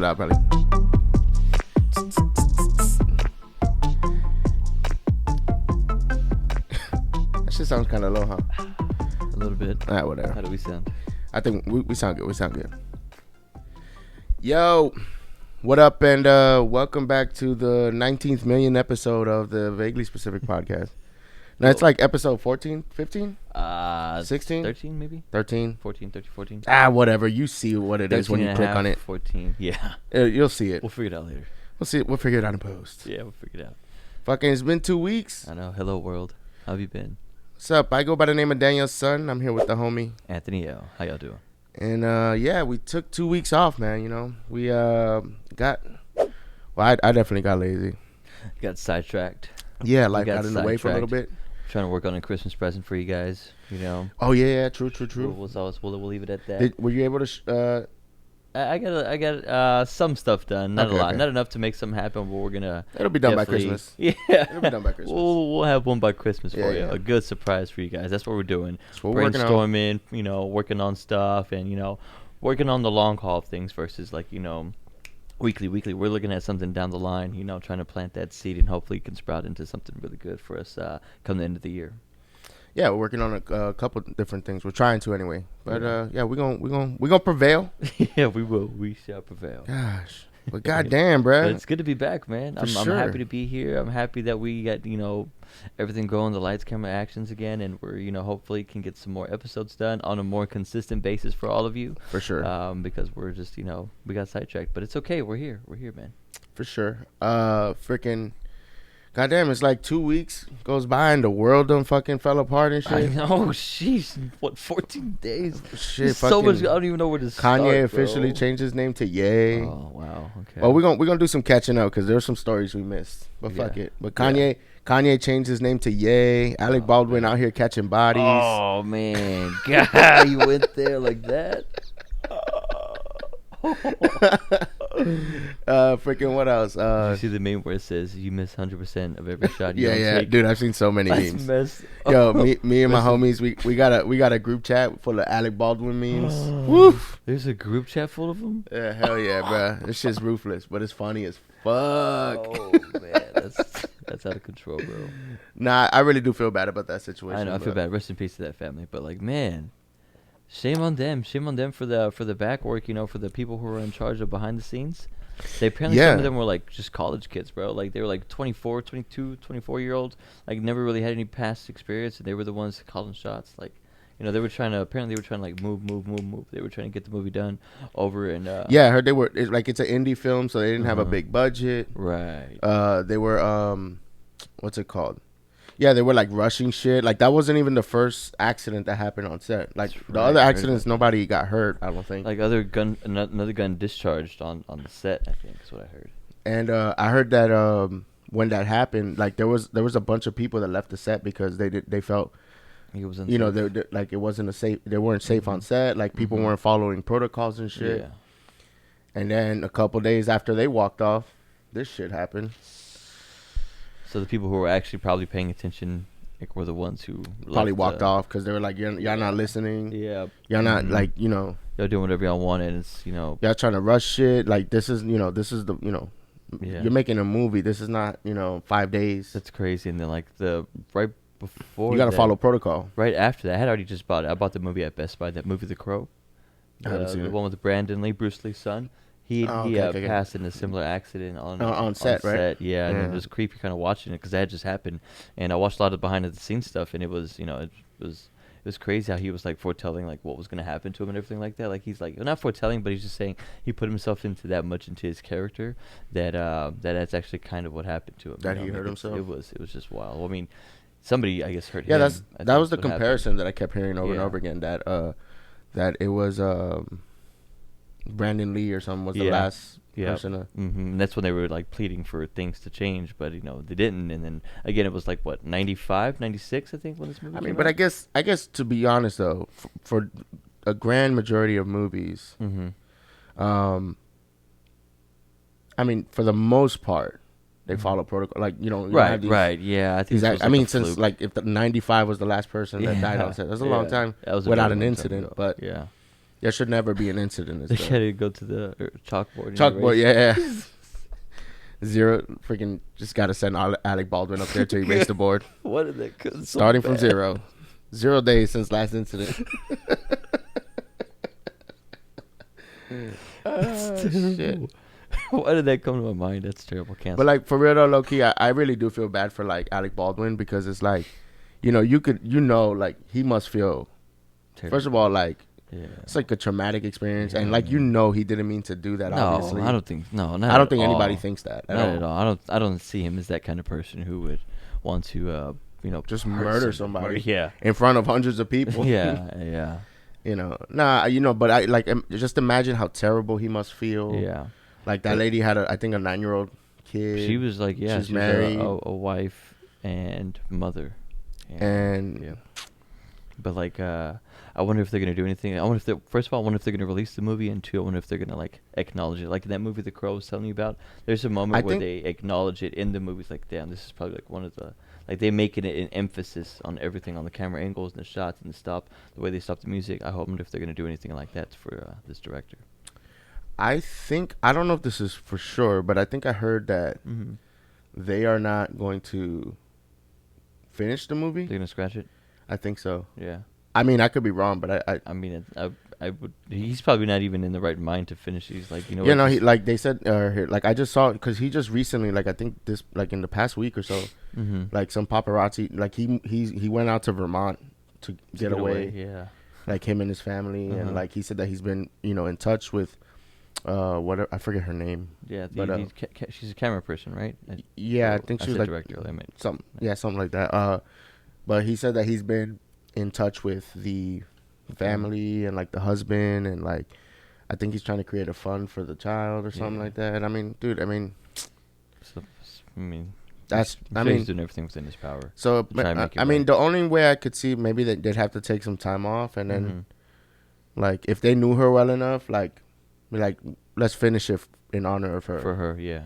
loud, probably. That shit sounds kind of low, huh? A little bit. All right, whatever. How do we sound? I think we sound good. We sound good. Yo, what up, and welcome back to the 19th million episode of the Vaguely Specific podcast. Now, it's like episode 14, 15? 16? 13 maybe? 13? 14, 13, 14. Whatever. You see what it is when you click on it. 14, yeah. You'll see it. We'll figure it out later. We'll see it. We'll figure it out in post. Yeah, we'll figure it out. Fucking, it's been 2 weeks. I know. Hello, world. How have you been? What's up? I go by the name of Daniel's son. I'm here with the homie. Anthony L. How y'all doing? And, yeah, we took 2 weeks off, man, you know. We got... Well, I definitely got lazy. Got sidetracked. Yeah, life got in the way for a little bit. Trying to work on a Christmas present for you guys, you know. Oh yeah, true. We'll leave it at that. Were you able to? I got some stuff done, not a lot, okay. Not enough to make something happen, but we're gonna. It'll be done by Christmas. Yeah, it'll be done by Christmas. We'll have one by Christmas for you. Yeah. A good surprise for you guys. That's what we're doing. That's what we're working on. Brainstorming, you know, working on stuff, and you know, working on the long haul of things versus like weekly. We're looking at something down the line, you know, trying to plant that seed and hopefully it can sprout into something really good for us come the end of the year. Yeah, we're working on a couple different things. We're trying to anyway. But yeah, we're gonna prevail. Yeah, we will. We shall prevail. Gosh. But goddamn, bro. But it's good to be back, man. I'm happy to be here. I'm happy that we got, you know, everything going, the lights, camera, actions again, and we're, you know, hopefully can get some more episodes done on a more consistent basis for all of you. For sure. Because we're just, you know, we got sidetracked, but it's okay. We're here, man. For sure. Freaking. Goddamn, it's like 2 weeks goes by and the world done fucking fell apart and shit. I know, sheesh. What, 14 days? Shit, so much. I don't even know where to start. Kanye officially changed his name to Ye. Oh wow. Okay. Well, we're gonna do some catching up because there's some stories we missed. But fuck it. But Kanye changed his name to Ye. Alec Baldwin out here catching bodies. Oh man, God, you went there like that. Freaking what else? Did you see the meme where it says you miss 100% of every shot you don't take? Dude, I've seen so many That's memes. messed Yo, me and my homies, we got a group chat full of Alec Baldwin memes. Woof. There's a group chat full of them? Yeah, hell yeah, bro. This shit's ruthless, but it's funny as fuck. Oh man, that's out of control, bro. Nah, I really do feel bad about that situation. I know, I feel bad. Rest in peace to that family. But like, man, shame on them for the back work, you know, for the people who are in charge of behind the scenes. They apparently some of them were like just college kids, bro. Like they were like 24, 22, 24-year-olds, like never really had any past experience, and they were the ones calling shots. Like, you know, they were trying to like move. They were trying to get the movie done over and yeah, I heard they were it's an indie film, so they didn't have a big budget. Right. They were what's it called? Yeah, they were like rushing shit. Like that wasn't even the first accident that happened on set. Like the other accidents, nobody got hurt. I don't think. Like another gun discharged on the set. I think is what I heard. And I heard that when that happened, like there was a bunch of people that left the set because they felt, It was you know, they like it wasn't a safe. They weren't safe on set. Like people weren't following protocols and shit. Yeah. And then a couple days after they walked off, this shit happened. So the people who were actually probably paying attention like, were the ones who probably walked off because they were like, y'all not listening. Yeah. Y'all not like, you know. Y'all doing whatever y'all want, and it's, you know. Y'all trying to rush shit. Like this is the, you know, you're making a movie. This is not, you know, 5 days. That's crazy. And then like right before you got to follow protocol. Right after that, I had already just bought it. I bought the movie at Best Buy. That movie, The Crow. The one with Brandon Lee, Bruce Lee's son. He passed in a similar accident on set, right? Yeah, and it was creepy kind of watching it because that had just happened. And I watched a lot of behind the scenes stuff, and it was, you know, it was crazy how he was like foretelling like what was going to happen to him and everything like that. Like he's like, well, not foretelling, but he's just saying he put himself into that much into his character that that's actually kind of what happened to him. That he hurt himself. It was just wild. Well, I mean, somebody I guess hurt him. Yeah, that was the comparison that I kept hearing over and over again. That it was Brandon Lee or something was the last person. And that's when they were like pleading for things to change, but you know they didn't. And then again, it was like what 95, 96, I think when this movie. I mean, but out? I guess to be honest though, for a grand majority of movies, I mean, for the most part, they follow protocol. Like you know, right, yeah. I think. I mean, since like if the 95 was the last person that died on set, that's a long time without an incident. But yeah. There should never be an incident. They gotta go to the chalkboard. Chalkboard, yeah. Zero, freaking, just gotta send Alec Baldwin up there to erase the board. What did that go Starting from 0. 0 days since last incident. Shit. Why did that come to my mind? That's terrible. Cancel. But like for real though, low key, I really do feel bad for like Alec Baldwin because it's like, like he must feel. Terrible. First of all, like it's like a traumatic experience, and like he didn't mean to do that. No, obviously, I don't think. No, not I don't think all. anybody thinks that. Not at all. I don't see him as that kind of person who would want to, just murder somebody. Yeah, in front of hundreds of people. yeah. But I like just imagine how terrible he must feel. Yeah. Like that lady had I think a 9-year-old kid. She was like, yeah, she's she married, was a wife and mother. and yeah. But like, I wonder if they're gonna do anything. First of all, I wonder if they're gonna release the movie, and two, I wonder if they're gonna like acknowledge it. Like in that movie The Crow was telling you about, there's a moment where they acknowledge it in the movie. It's like, damn, this is probably like one of the, like they make it an emphasis on everything, on the camera angles and the shots and the way they stop the music. I wonder if they're gonna do anything like that for this director. I don't know if this is for sure, but I think I heard that they are not going to finish the movie. They're gonna scratch it. I think so. Yeah. I mean, I could be wrong, but I mean, I would. He's probably not even in the right mind to finish. He's like, Yeah, no, he like they said, like I just saw, because he just recently, like I think this, like in the past week or so, like some paparazzi, like he went out to Vermont to get away. Yeah. Like him and his family, and like he said that he's been, in touch with, whatever, I forget her name. Yeah, but she's a camera person, right? Yeah, I think she was like director. Something like that. But he said that he's been in touch with the family and like the husband, and like I think he's trying to create a fund for the child or something like that. I mean, dude, he's doing everything within his power. So the only way I could see maybe that they'd have to take some time off, and then like if they knew her well enough, like let's finish it in honor of her. For her, yeah.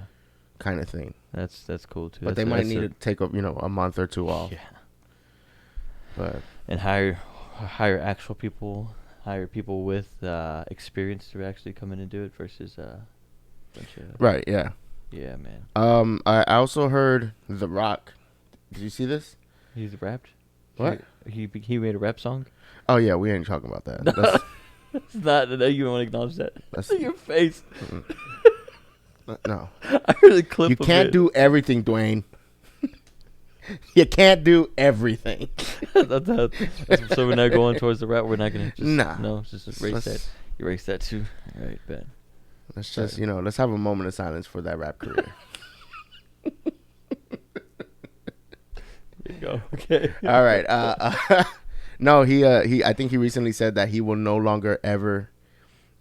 Kind of thing. That's cool too. But they might need to take a month or two off. Yeah. But and hire actual people, hire people with experience to actually come in and do it versus bunch of right, yeah. Yeah, man. I also heard The Rock. Did you see this? He's rapped. What? He made a rap song. Oh yeah, we ain't talking about that. That's not. You want to acknowledge that? That's your face. No. I really clip. You can't do everything, Dwayne. You can't do everything. So we're not going towards the rap. We're not gonna. Just erase that. Erase that too. All right, bet. Let's just let's have a moment of silence for that rap career. There you go. Okay. All right. No, he I think he recently said that he will no longer ever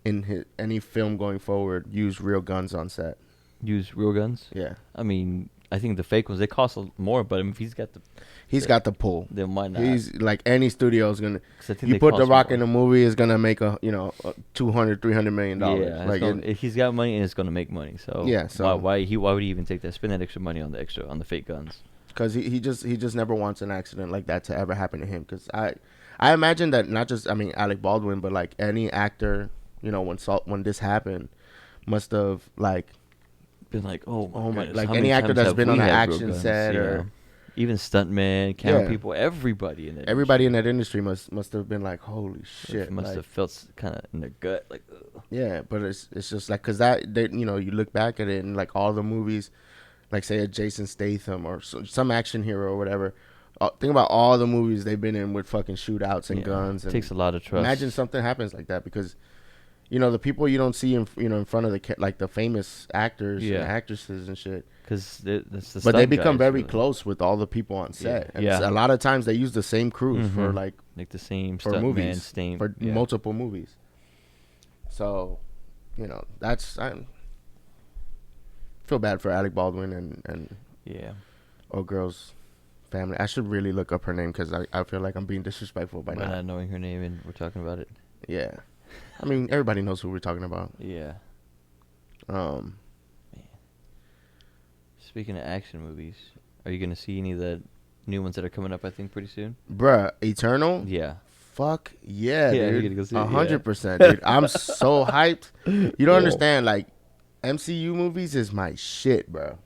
in any film going forward use real guns on set. Use real guns? Yeah. I mean, I think the fake ones, they cost more, but if he's got the pull. Then why not? He's like any studio is gonna. You put The Rock in a movie, is gonna make a $200-300 million. Yeah, like he's got money and it's gonna make money. So yeah, so why would he even take that? Spend that extra money on the fake guns? Because he just never wants an accident like that to ever happen to him. Because I imagine that not just Alec Baldwin, but like any actor, when this happened, must have like been like, oh my like any actor that's been on an action set or even stuntmen, camera people, everybody in that industry must have been like, holy shit, must have felt kind of in their gut like. Ugh. Yeah, but it's just like because you look back at it and like all the movies, like say a Jason Statham or some action hero or whatever. Think about all the movies they've been in with fucking shootouts and guns. It takes a lot of trust. Imagine something happens like that because. The people you don't see in front of the famous actors and actresses and shit. Because that's the. But they become very close with all the people on set. Yeah. And a lot of times they use the same crews for like the same for movies for multiple movies. So, I feel bad for Alec Baldwin and old girl's family. I should really look up her name because I feel like I'm being disrespectful by not knowing her name and we're talking about it. Yeah. I mean, everybody knows who we're talking about. Yeah. Man. Speaking of action movies, are you gonna see any of the new ones that are coming up? I think pretty soon. Bruh, Eternal. Yeah. Fuck yeah, dude. Go see 100%, dude. I'm so hyped. You don't understand. Like, MCU movies is my shit, bro.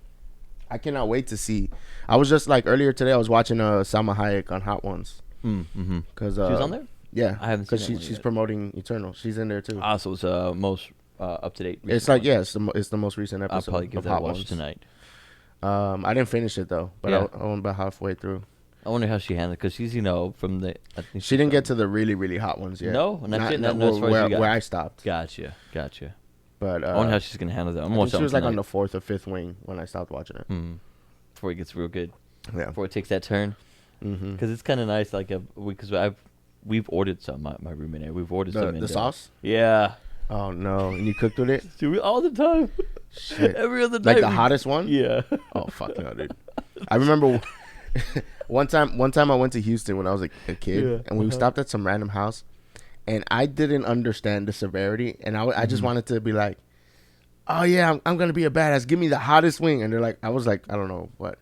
I cannot wait to see. I was just like earlier today. I was watching Salma Hayek on Hot Ones. Cause she was on there. Yeah, I haven't seen because she's promoting Eternal. She's in there too. Ah, so it's most up to date. It's like it's the most recent episode. I'll probably give that a watch tonight. I didn't finish it though, but I went about halfway through. I wonder how she handled it because she's from the. I think she didn't get to the really really hot ones yet. No, not where I stopped. Gotcha. But I wonder how she's gonna handle that. I think she was like on the 4th or 5th wing when I stopped watching it. Before it gets real good. Yeah. Before it takes that turn. Because it's kind of nice, like because we've ordered some. My roommate and I, we've ordered some. The sauce. Yeah. Oh no! And you cooked with it? Dude, all the time. Shit. Every other night. Like the hottest one? Yeah. Oh fuck no, dude! I remember one time I went to Houston when I was a kid, and we stopped at some random house, and I didn't understand the severity, and I just wanted to be like, oh yeah, I'm gonna be a badass. Give me the hottest wing, and they're like, I was like, I don't know what.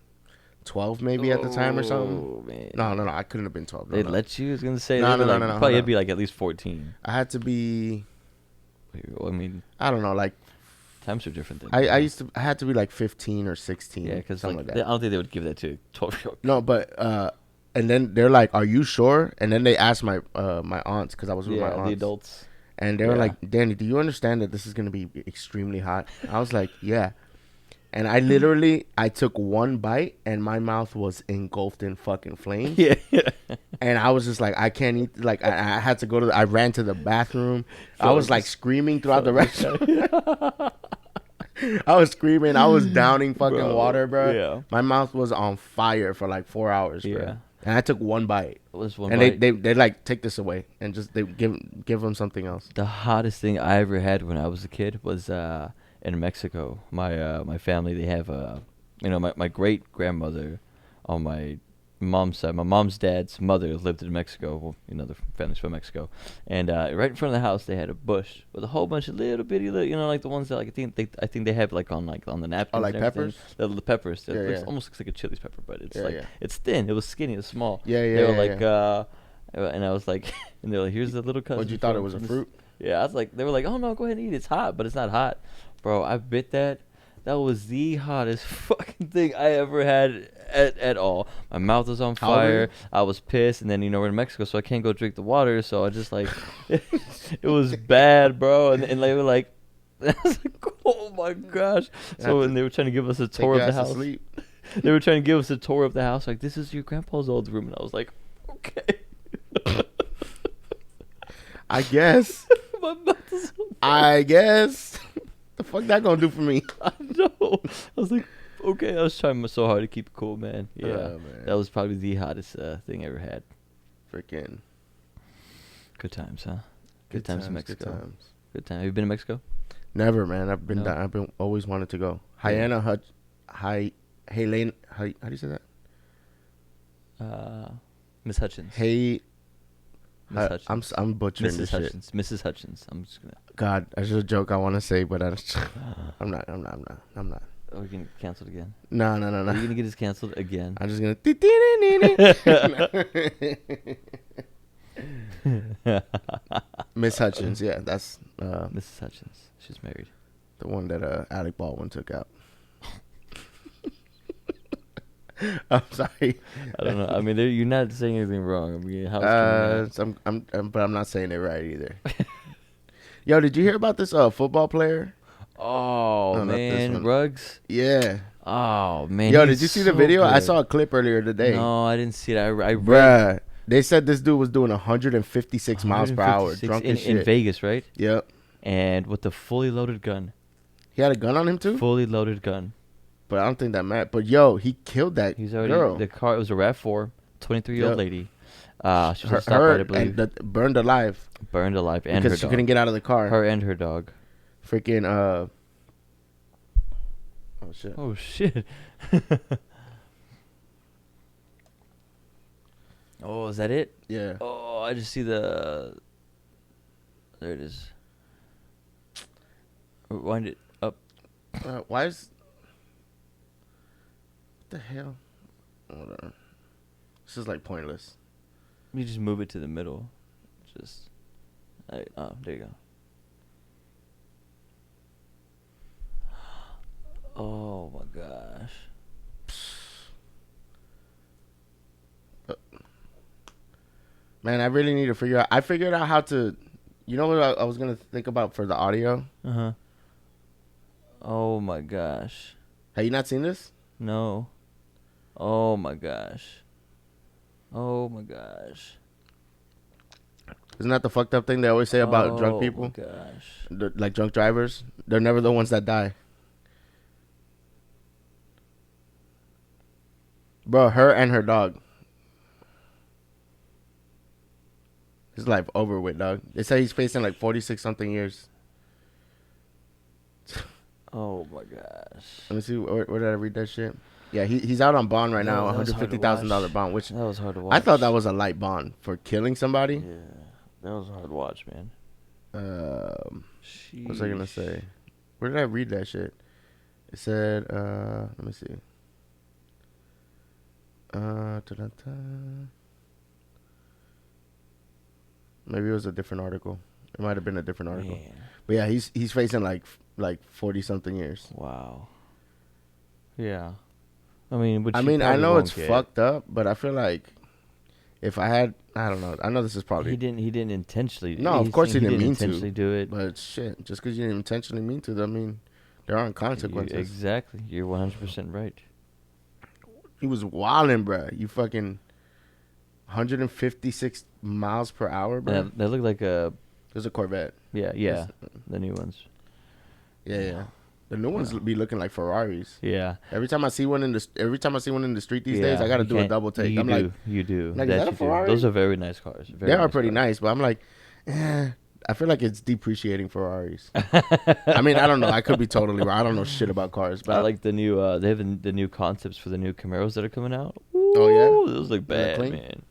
12 maybe at the time or something. Man. No, I couldn't have been 12. They'd let you? I was gonna say no. Probably it'd be like at least 14. I had to be. I mean, I don't know, like times are different. I had to be like 15 or 16. Yeah, because like I don't think they would give that to 12-year-old. No, but and then they're like, "Are you sure?" And then they asked my my aunts because I was with my aunts. The adults. And they were like, "Danny, do you understand that this is gonna be extremely hot?" I was like, "Yeah." And I took one bite and my mouth was engulfed in fucking flames. Yeah. And I was just like, I can't eat. Like, I had to I ran to the bathroom. I was like screaming throughout the restaurant. I was screaming. I was downing fucking water, bro. Yeah. My mouth was on fire for like 4 hours, bro. Yeah. And I took one bite. Bite. They like, take this away and just they give them something else. The hottest thing I ever had when I was a kid was in Mexico. My family, they have my great grandmother on my mom's side. My mom's dad's mother lived in Mexico. Well, the family's from Mexico, and right in front of the house they had a bush with a whole bunch of little bitty, like the ones that like I think they have like on the napkins. Oh, like peppers. The peppers. It almost looks like a chili's pepper, but it's it's thin. It was skinny. It was small. They were like, and I was like, and they're like, here's the little cousin. What, you thought it was a fruit? Yeah, I was like, they were like, oh no, go ahead and eat it. It's hot, but it's not hot. Bro, I bit that. That was the hottest fucking thing I ever had at all. My mouth was on fire. I was pissed, and then we're in Mexico, so I can't go drink the water. So I just like, it was bad, bro. And they were like, I was like, oh my gosh. So and they were trying to give us a tour of the house. They were trying to give us a tour of the house. Like, this is your grandpa's old room, and I was like, okay. I guess. My mouth is on fire. I guess. The fuck that gonna do for me? I know. I was like, okay. I was trying so hard to keep it cool, man. Yeah, man. That was probably the hottest thing I ever had. Freaking good times, huh? Good times in Mexico. Good times. Good time. Have you been to Mexico? Never, man. I've been always wanted to go. Helena Helene. How do you say that? Miss Hutchins. Miss Hutchins. I'm butchering Mrs. this Hutchins. shit. Mrs. Hutchins. I'm just gonna. God, that's just a joke I want to say, but I'm not. Oh, we're gonna get canceled again. No. Are you gonna get us canceled again? I'm just gonna. Miss Hutchins, yeah, that's Mrs. Hutchins. She's married. The one that Alec Baldwin took out. I'm sorry. I don't know. I mean, you're not saying anything wrong. I mean, but I'm not saying it right either. Yo, did you hear about this football player? Oh, man, Ruggs. Yeah. Oh man. Yo, did you see the video? Good. I saw a clip earlier today. No, I didn't see it. I read. Bruh, they said this dude was doing 156 miles per hour, drunk as shit. In Vegas, right? Yep. And with a fully loaded gun. He had a gun on him too? Fully loaded gun. But I don't think that mattered. But yo, he killed that girl. The car, it was a RAV4, 23-year-old lady. She was a stoplight, I believe. Burned alive. Burned alive, and her dog. Because she couldn't get out of the car. Her and her dog. Freaking, oh shit. Oh shit. Oh, is that it? Yeah. Oh, I just see the. There it is. Wind it up. Why is? What the hell? Hold on. This is like pointless. You just move it to the middle. this. Oh, there you go. Oh my gosh. Man, I really need to figure out. I figured out how to. You know what I was gonna think about for the audio? Oh my gosh. Have you not seen this? No. Oh my gosh. Oh my gosh. Isn't that the fucked up thing they always say about drunk people? Oh my gosh. Like drunk drivers? They're never the ones that die. Bro, her and her dog. His life over with, dog. They say he's facing like 46 something years. Oh my gosh. Let me see. Where did I read that shit? Yeah, he's out on bond right now. $150,000 bond. Which that was hard to watch. I thought that was a light bond for killing somebody. Yeah, that was a hard watch, man. What was I gonna say? Where did I read that shit? It said, let me see. Maybe it was a different article. It might have been a different article. Man. But yeah, he's facing like 40 something years. Wow. Yeah. I mean, I know it's fucked up, but I feel like if I had, I don't know. I know this is probably he didn't intentionally. No, of course he didn't mean intentionally do it. But shit, just because you didn't intentionally mean to, I mean, there aren't consequences. Exactly. You're 100% right. He was wilding, bro. You fucking 156 miles per hour, bro. Yeah, that looked like a. It was a Corvette. Yeah, the new ones. Yeah. The new ones be looking like Ferraris. Yeah. Every time I see one in the street these days, I gotta do a double take. You do. Like, is that a Ferrari? Those are very nice cars. They are pretty nice, but I'm like, I feel like it's depreciating Ferraris. I mean, I don't know. I could be totally wrong. I don't know shit about cars, but I like the new. They have the new concepts for the new Camaros that are coming out. Oh yeah, those look bad, man.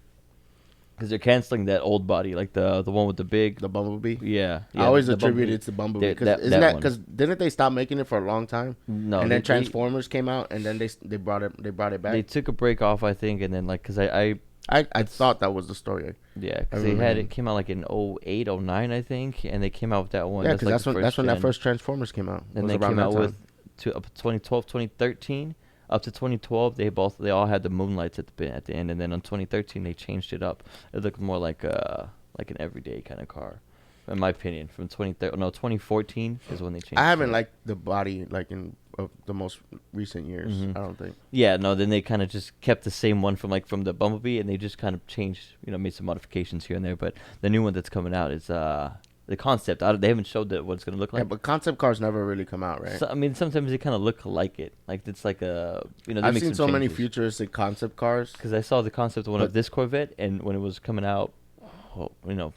Because they're canceling that old body, like the one with the Bumblebee. Yeah, I always attribute it to Bumblebee because didn't they stop making it for a long time? No, and then Transformers came out, and then they brought it back. They took a break off, I think, and then because I thought that was the story. Yeah, because it came out like in 08, 09, I think, and they came out with that one. Yeah, because that's when that first Transformers came out. And they came out with up to 2012, 2013. Up to 2012, they all had the moonlights at the end, and then on 2013 they changed it up. It looked more like an everyday kind of car, in my opinion. From 2014 is when they changed. I haven't liked the body like in the most recent years. Mm-hmm. I don't think. Yeah, no. Then they kind of just kept the same one from the Bumblebee, and they just kind of changed, made some modifications here and there. But the new one that's coming out is the concept. They haven't showed what it's going to look like. Yeah, but concept cars never really come out, right? So, I mean, sometimes they kind of look like it. Like, it's like a, I've seen so many futuristic concept cars. Because I saw the concept one of this Corvette, and when it was coming out,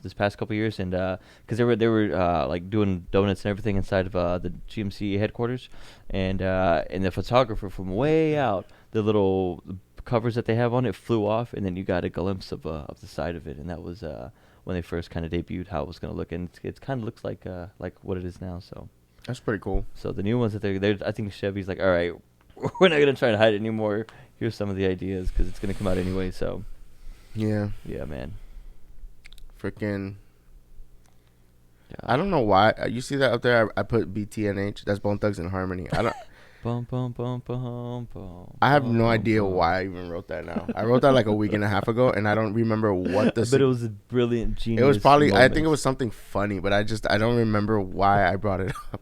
this past couple of years, and because they were like doing donuts and everything inside of the GMC headquarters, and the photographer from way out, the little covers that they have on it flew off, and then you got a glimpse of the side of it, and that was when they first kind of debuted how it was going to look, and it kind of looks like what it is now. So that's pretty cool. So the new ones that they're I think Chevy's like, all right, we're not going to try to hide it anymore. Here's some of the ideas because it's going to come out anyway. So yeah, man. Freaking. Yeah. I don't know why. You see that up there? I put BTNH. That's Bone Thugs and Harmony. I don't. Bum, bum, bum, bum, bum, I have no idea why I even wrote that now. I wrote that like a week and a half ago, and I don't remember what the. But it was a brilliant genius. It was probably. Moment. I think it was something funny, but I don't remember why I brought it up.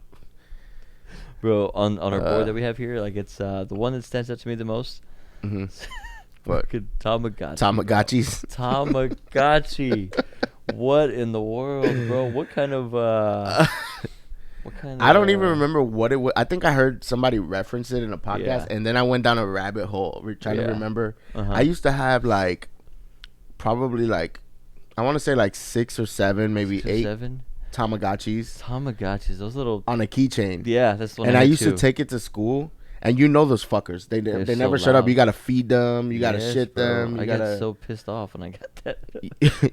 Bro, on our board that we have here, like it's the one that stands out to me the most. Mm-hmm. What? Tamagotchis. Tamagotchi. What in the world, bro? What kind of I don't even remember what it was. I think I heard somebody reference it in a podcast, and then I went down a rabbit hole trying to remember. I used to have probably I want to say 6 or 7, maybe 8 Tamagotchis. Tamagotchis, those little on a keychain. Yeah, that's the one. And I used to take it to school. And those fuckers, they never shut up. You gotta feed them. You gotta shit them. I got so pissed off when I got that.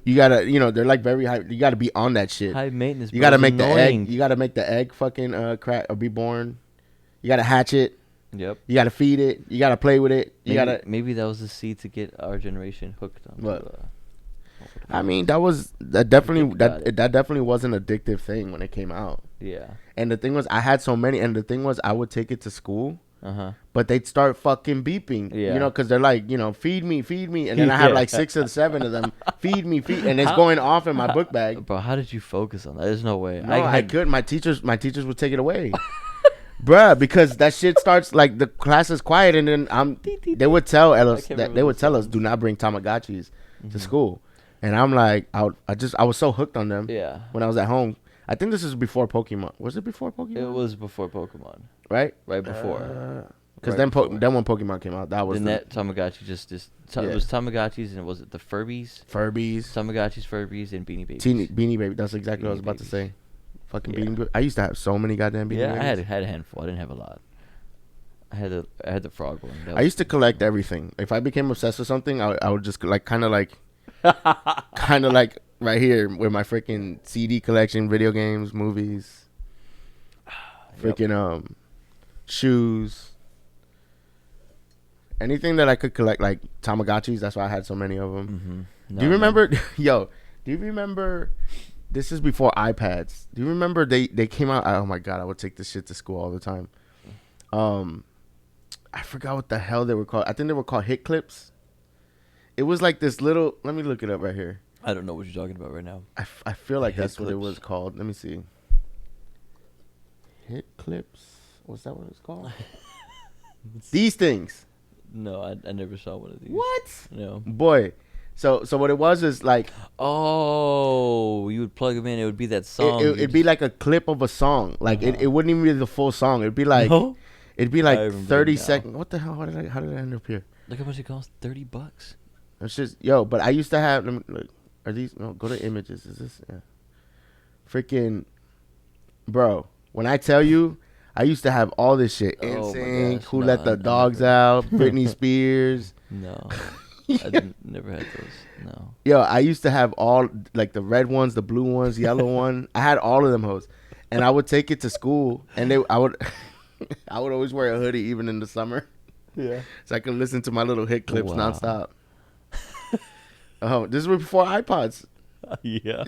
You gotta, they're like very high. You gotta be on that shit. High maintenance. You gotta make the egg. You gotta make the egg fucking crack or be born. You gotta hatch it. Yep. You gotta feed it. You gotta play with it. Maybe that was the seed to get our generation hooked on. What? I mean, that definitely was an addictive thing when it came out. Yeah. And the thing was, I had so many, and the thing was, I would take it to school. But they'd start fucking beeping, because they're like, feed me, and then I have like 6 or 7 of them, feed me, and it's going off in my book bag. Bro, how did you focus on that? There's no way. No, I couldn't. My teachers would take it away, bruh, because that shit starts like the class is quiet, and then they would tell us do not bring Tamagotchis to school, and I'm like, I was so hooked on them. Yeah. When I was at home, I think this is before Pokemon. Was it before Pokemon? It was before Pokemon. Right before. Because then when Pokemon came out, that was that Tamagotchi it was Tamagotchis, and was it the Furbies? Tamagotchis, Furbies, and Beanie Babies. Beanie Baby. That's exactly what I was about to say. Fucking Beanie Baby. I used to have so many goddamn Beanie Babies. Yeah, I had a handful. I didn't have a lot. I had the frog one. I used to collect everything. If I became obsessed with something, I would just kind of like right here with my freaking CD collection, video games, movies, freaking shoes, anything that I could collect, like Tamagotchis. That's why I had so many of them. Do you remember? Do you remember? This is before iPads. Do you remember they came out? Oh my god, I would take this shit to school all the time. I forgot what the hell they were called. I think they were called Hit Clips. It was like this little. Let me look it up right here. I don't know what you're talking about right now. I feel like that's what it was called. Let me see. Hit Clips. Was that what it's called? These things. No, I never saw one of these. What? No. Boy. So what it was is like. Oh, you would plug them in. It would be that song. It'd be like a clip of a song. Like it wouldn't even be the full song. It'd be like. No? It'd be like 30 seconds. What the hell? How did I end up here? Look how much it costs. $30. It's just but I used to have. Look, are these? No, go to images. Is this? Yeah. Freaking, bro. When I tell you, I used to have all this shit. NSYNC, Who Let the Dogs Out, Britney Spears. No, I never had those. No. Yo, I used to have all like the red ones, the blue ones, yellow one. I had all of them hoes, and I would take it to school, and I would always wear a hoodie even in the summer. Yeah. So I could listen to my little Hit Clips nonstop. Oh, this was before iPods. Yeah.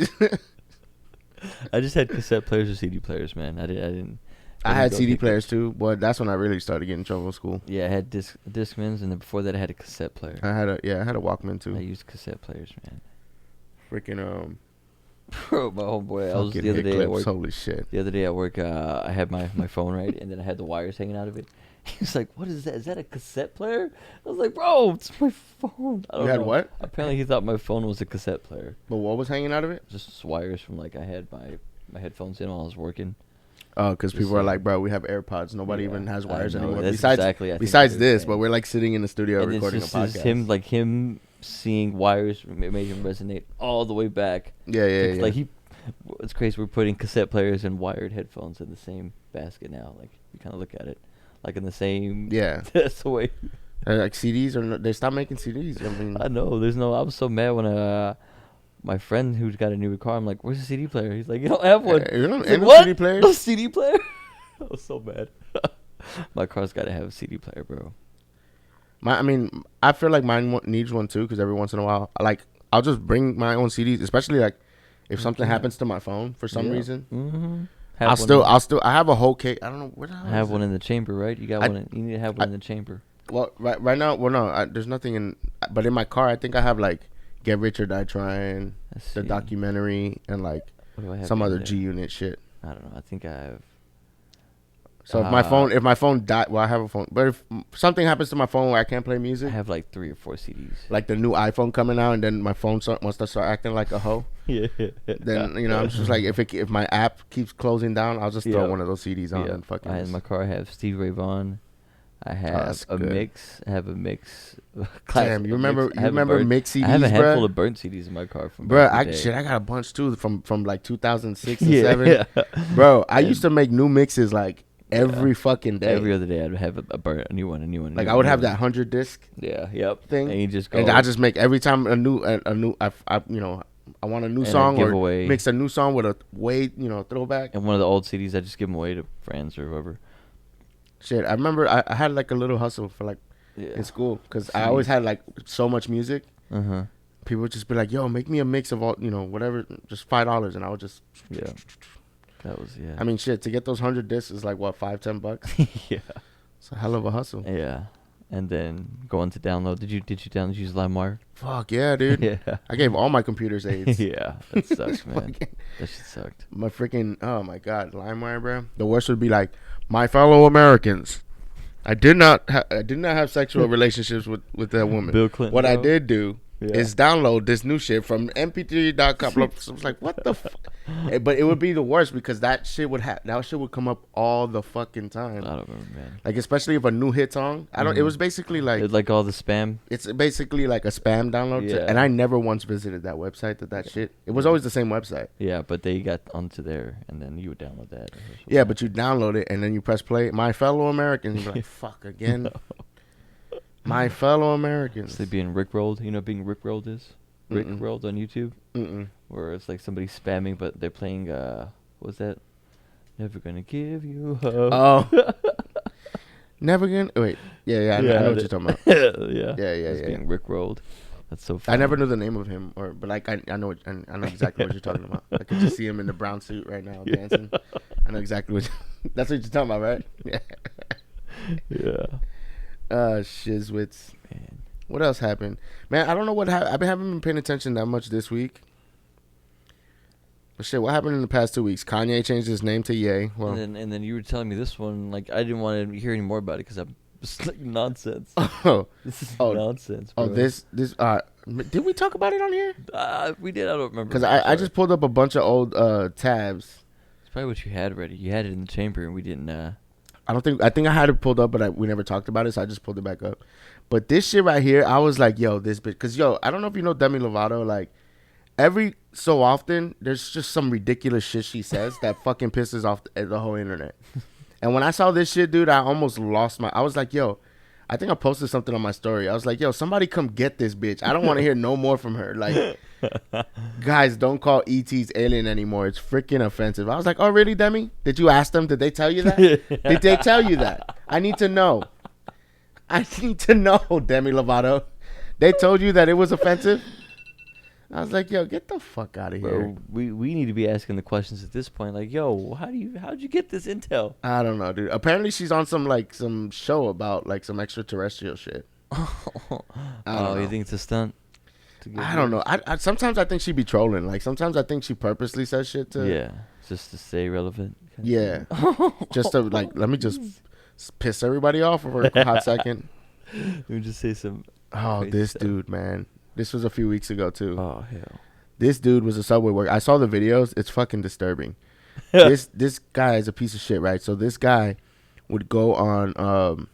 I just had cassette players or CD players, man. I didn't. I had CD players too, but that's when I really started getting in trouble in school. Yeah, I had Discmans, and then before that, I had a cassette player. I had a Walkman too. I used cassette players, man. Freaking Bro, my homeboy. I was the other day at work. Holy shit. The other day at work, I had my phone right, and then I had the wires hanging out of it. He was like, "What is that? Is that a cassette player?" I was like, "Bro, it's my phone." I don't know. What? Apparently, he thought my phone was a cassette player. But what was hanging out of it? Just wires from I had my headphones in while I was working. Oh, because people are like, "Bro, we have AirPods. Nobody even has wires anymore." Besides this, but we're like sitting in the studio and recording a podcast. Him seeing wires made him resonate all the way back. Yeah. It's crazy. We're putting cassette players and wired headphones in the same basket now. Like you kind of look at it, like in the same. Yeah. That's the way. Like CDs they stopped making CDs. I mean, I know. I was so mad when my friend who's got a new car. I'm like, "Where's the CD player?" He's like, "You don't have one." You don't have like, CD player? No CD player. I was so mad. My car's got to have a CD player, bro. I feel like mine needs one too, because every once in a while, I'll just bring my own CDs, especially like if something happens to my phone for some reason. Mm-hmm. I have a whole case. I don't know where the hell. I have one in the chamber, right? You got one. You need to have one in the chamber. Well, right now, no, there's nothing in. But in my car, I think I have like Get Rich or Die Trying, the documentary, and like some other G Unit shit. I don't know. I think I have. So if my phone died, well, I have a phone. But if something happens to my phone where I can't play music, I have like 3 or 4 CDs. Like the new iPhone coming out, and then my phone wants to start acting like a hoe. Yeah. Then I'm just like, if my app keeps closing down, I'll just throw one of those CDs on and fucking. In my car, I have Stevie Ray Vaughan. I have a mix. Damn, you remember mix CDs? I have a handful of burnt CDs in my car from. Bro, I got a bunch too from like 2006 and 7. Yeah. Bro, I used to make new mixes like every fucking day. Every other day, I'd have a new one. Like I would have that 100 disc. Yeah. Yep. Thing, and you just go. And I just make every time a new. I want a new song or mix a new song with a throwback. And one of the old CDs, I just give them away to friends or whoever. Shit, I remember I had like a little hustle for like in school because I always had like so much music. people would just be like, "Yo, make me a mix of all, whatever, just $5," and I would just. Yeah. That was I mean, shit. To get those 100 discs is like what, $5-10? Yeah. It's a hell of a hustle. Yeah. And then going to download. Did you use Limewire? Fuck yeah, dude. Yeah. I gave all my computers AIDS. Yeah. That sucks, man. That shit sucked. My freaking, oh my God, Limewire, bro. The worst would be like, my fellow Americans. I did not have sexual relationships with that woman. Bill Clinton. What I did do is download this new shit from mp3.com. I was like, what the fuck? But it would be the worst because that shit would come up all the fucking time. I don't remember, man. Like, especially if a new hit song. It was basically like. It's like all the spam. It's basically like a spam download. Yeah. And I never once visited that website, that shit. It was always the same website. Yeah, but they got onto there and then you would download that. Yeah, but you download it and then you press play. My fellow Americans. You're like, fuck again. No. My fellow Americans. So being rickrolled. You know what being rickrolled is? Rickrolled on YouTube? Where it's like somebody spamming, but they're playing, what was that? Never gonna give you hope. Oh. Never gonna, wait. Yeah, I know what you're talking about. Yeah. Yeah. Being rickrolled. That's so funny. I never knew the name of him, but like I know exactly what you're talking about. I can just see him in the brown suit right now dancing. I know exactly that's what you're talking about, right? Yeah. Yeah. Shizwits. Man. What else happened? Man, I don't know what happened. I haven't been paying attention that much this week. But shit, what happened in the past 2 weeks? Kanye changed his name to Ye. Well, and then you were telling me this one, like, I didn't want to hear any more about it because it's like nonsense. This is nonsense, bro. Did we talk about it on here? We did. I don't remember. Because I just pulled up a bunch of old tabs. It's probably what you had ready. You had it in the chamber and we didn't. I think I had it pulled up, but we never talked about it, so I just pulled it back up. But this shit right here, I was like, yo, this bitch. Because, I don't know if you know Demi Lovato. Like, every so often, there's just some ridiculous shit she says that fucking pisses off the whole internet. And when I saw this shit, dude, I almost lost I was like, yo, I think I posted something on my story. I was like, yo, somebody come get this bitch. I don't want to hear no more from her. Like, guys, don't call ETs alien anymore. It's freaking offensive. I was like, oh, really, Demi? Did you ask them? Did they tell you that? Did they tell you that? I need to know. Demi Lovato. They told you that it was offensive? I was like, yo, get the fuck out of here. Bro, we need to be asking the questions at this point. Like, yo, how'd you get this intel? I don't know, dude. Apparently she's on some show about like some extraterrestrial shit. You think it's a stunt? I don't know. I sometimes I think she be trolling. Like sometimes I think she purposely says shit to. Yeah, just to stay relevant. Yeah, just to like let me just piss everybody off for a hot second. Let me just say some. Oh, this stuff. Dude, man. This was a few weeks ago too. Oh hell. This dude was a subway worker. I saw the videos. It's fucking disturbing. This guy is a piece of shit, right? So this guy would go on.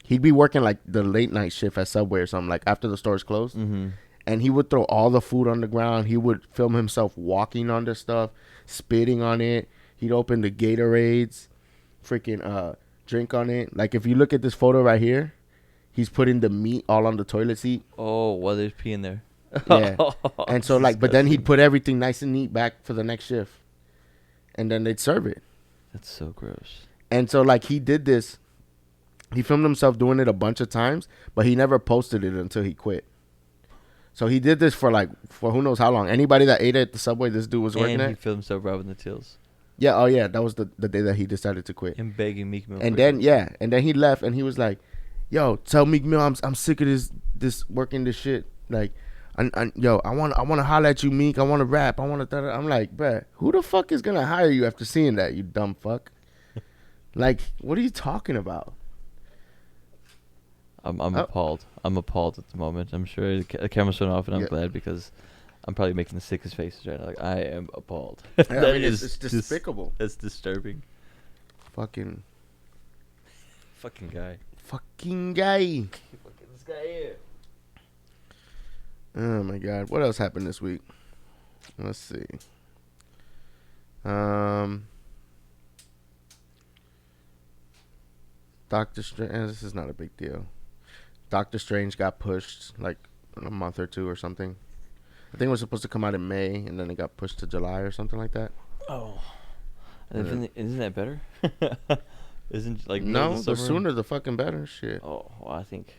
He'd be working like the late night shift at Subway or something, like after the stores closed. Mm-hmm. And he would throw all the food on the ground. He would film himself walking on the stuff, spitting on it. He'd open the Gatorades, freaking drink on it. Like if you look at this photo right here, he's putting the meat all on the toilet seat. Oh, well, there's pee in there. Yeah. And so like, but then he'd put everything nice and neat back for the next shift. And then they'd serve it. That's so gross. And so like he did this. He filmed himself doing it a bunch of times, but he never posted it until he quit. So he did this for who knows how long. Anybody that ate at the Subway, this dude was working at. And he filmed himself robbing the tills. Yeah, oh yeah, that was the day that he decided to quit. And begging Meek Mill. And then he left and he was like, "Yo, tell Meek Mill I'm sick of this working this shit. Like, I want to holler at you, Meek. I want to rap. I want to." I'm like, bruh, who the fuck is gonna hire you after seeing that? You dumb fuck. Like, what are you talking about? I'm appalled. I'm appalled at the moment. I'm sure the camera's turned off, and I'm glad because I'm probably making the sickest faces right now. Like, I am appalled. Yeah, I mean, it's despicable. That's disturbing. Fucking guy. Fucking guy. Fucking this guy here. Oh my god. What else happened this week? Let's see. Doctor Strange. This is not a big deal. Doctor Strange got pushed like a month or two or something. I think it was supposed to come out in May, and then it got pushed to July or something like that. Oh, isn't that better? Isn't like no? The sooner the fucking better. Shit. Oh, well, I think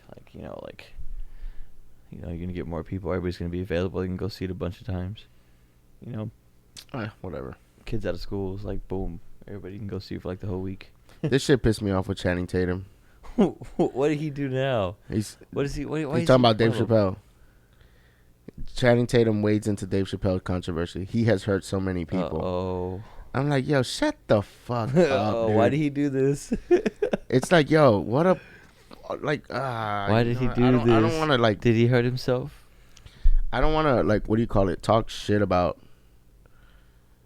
You know, you're gonna get more people. Everybody's gonna be available. You can go see it a bunch of times. You know, whatever. Kids out of school is like boom. Everybody can go see it for like the whole week. This shit pissed me off with Channing Tatum. What did he do now? He's talking about Dave Chappelle. Channing Tatum wades into Dave Chappelle controversy. He has hurt so many people. Oh. I'm like, yo, shut the fuck up. Dude. Why did he do this? It's like, yo, what a why did he do this? I don't want to like. Did he hurt himself? I don't want to like. What do you call it? Talk shit about.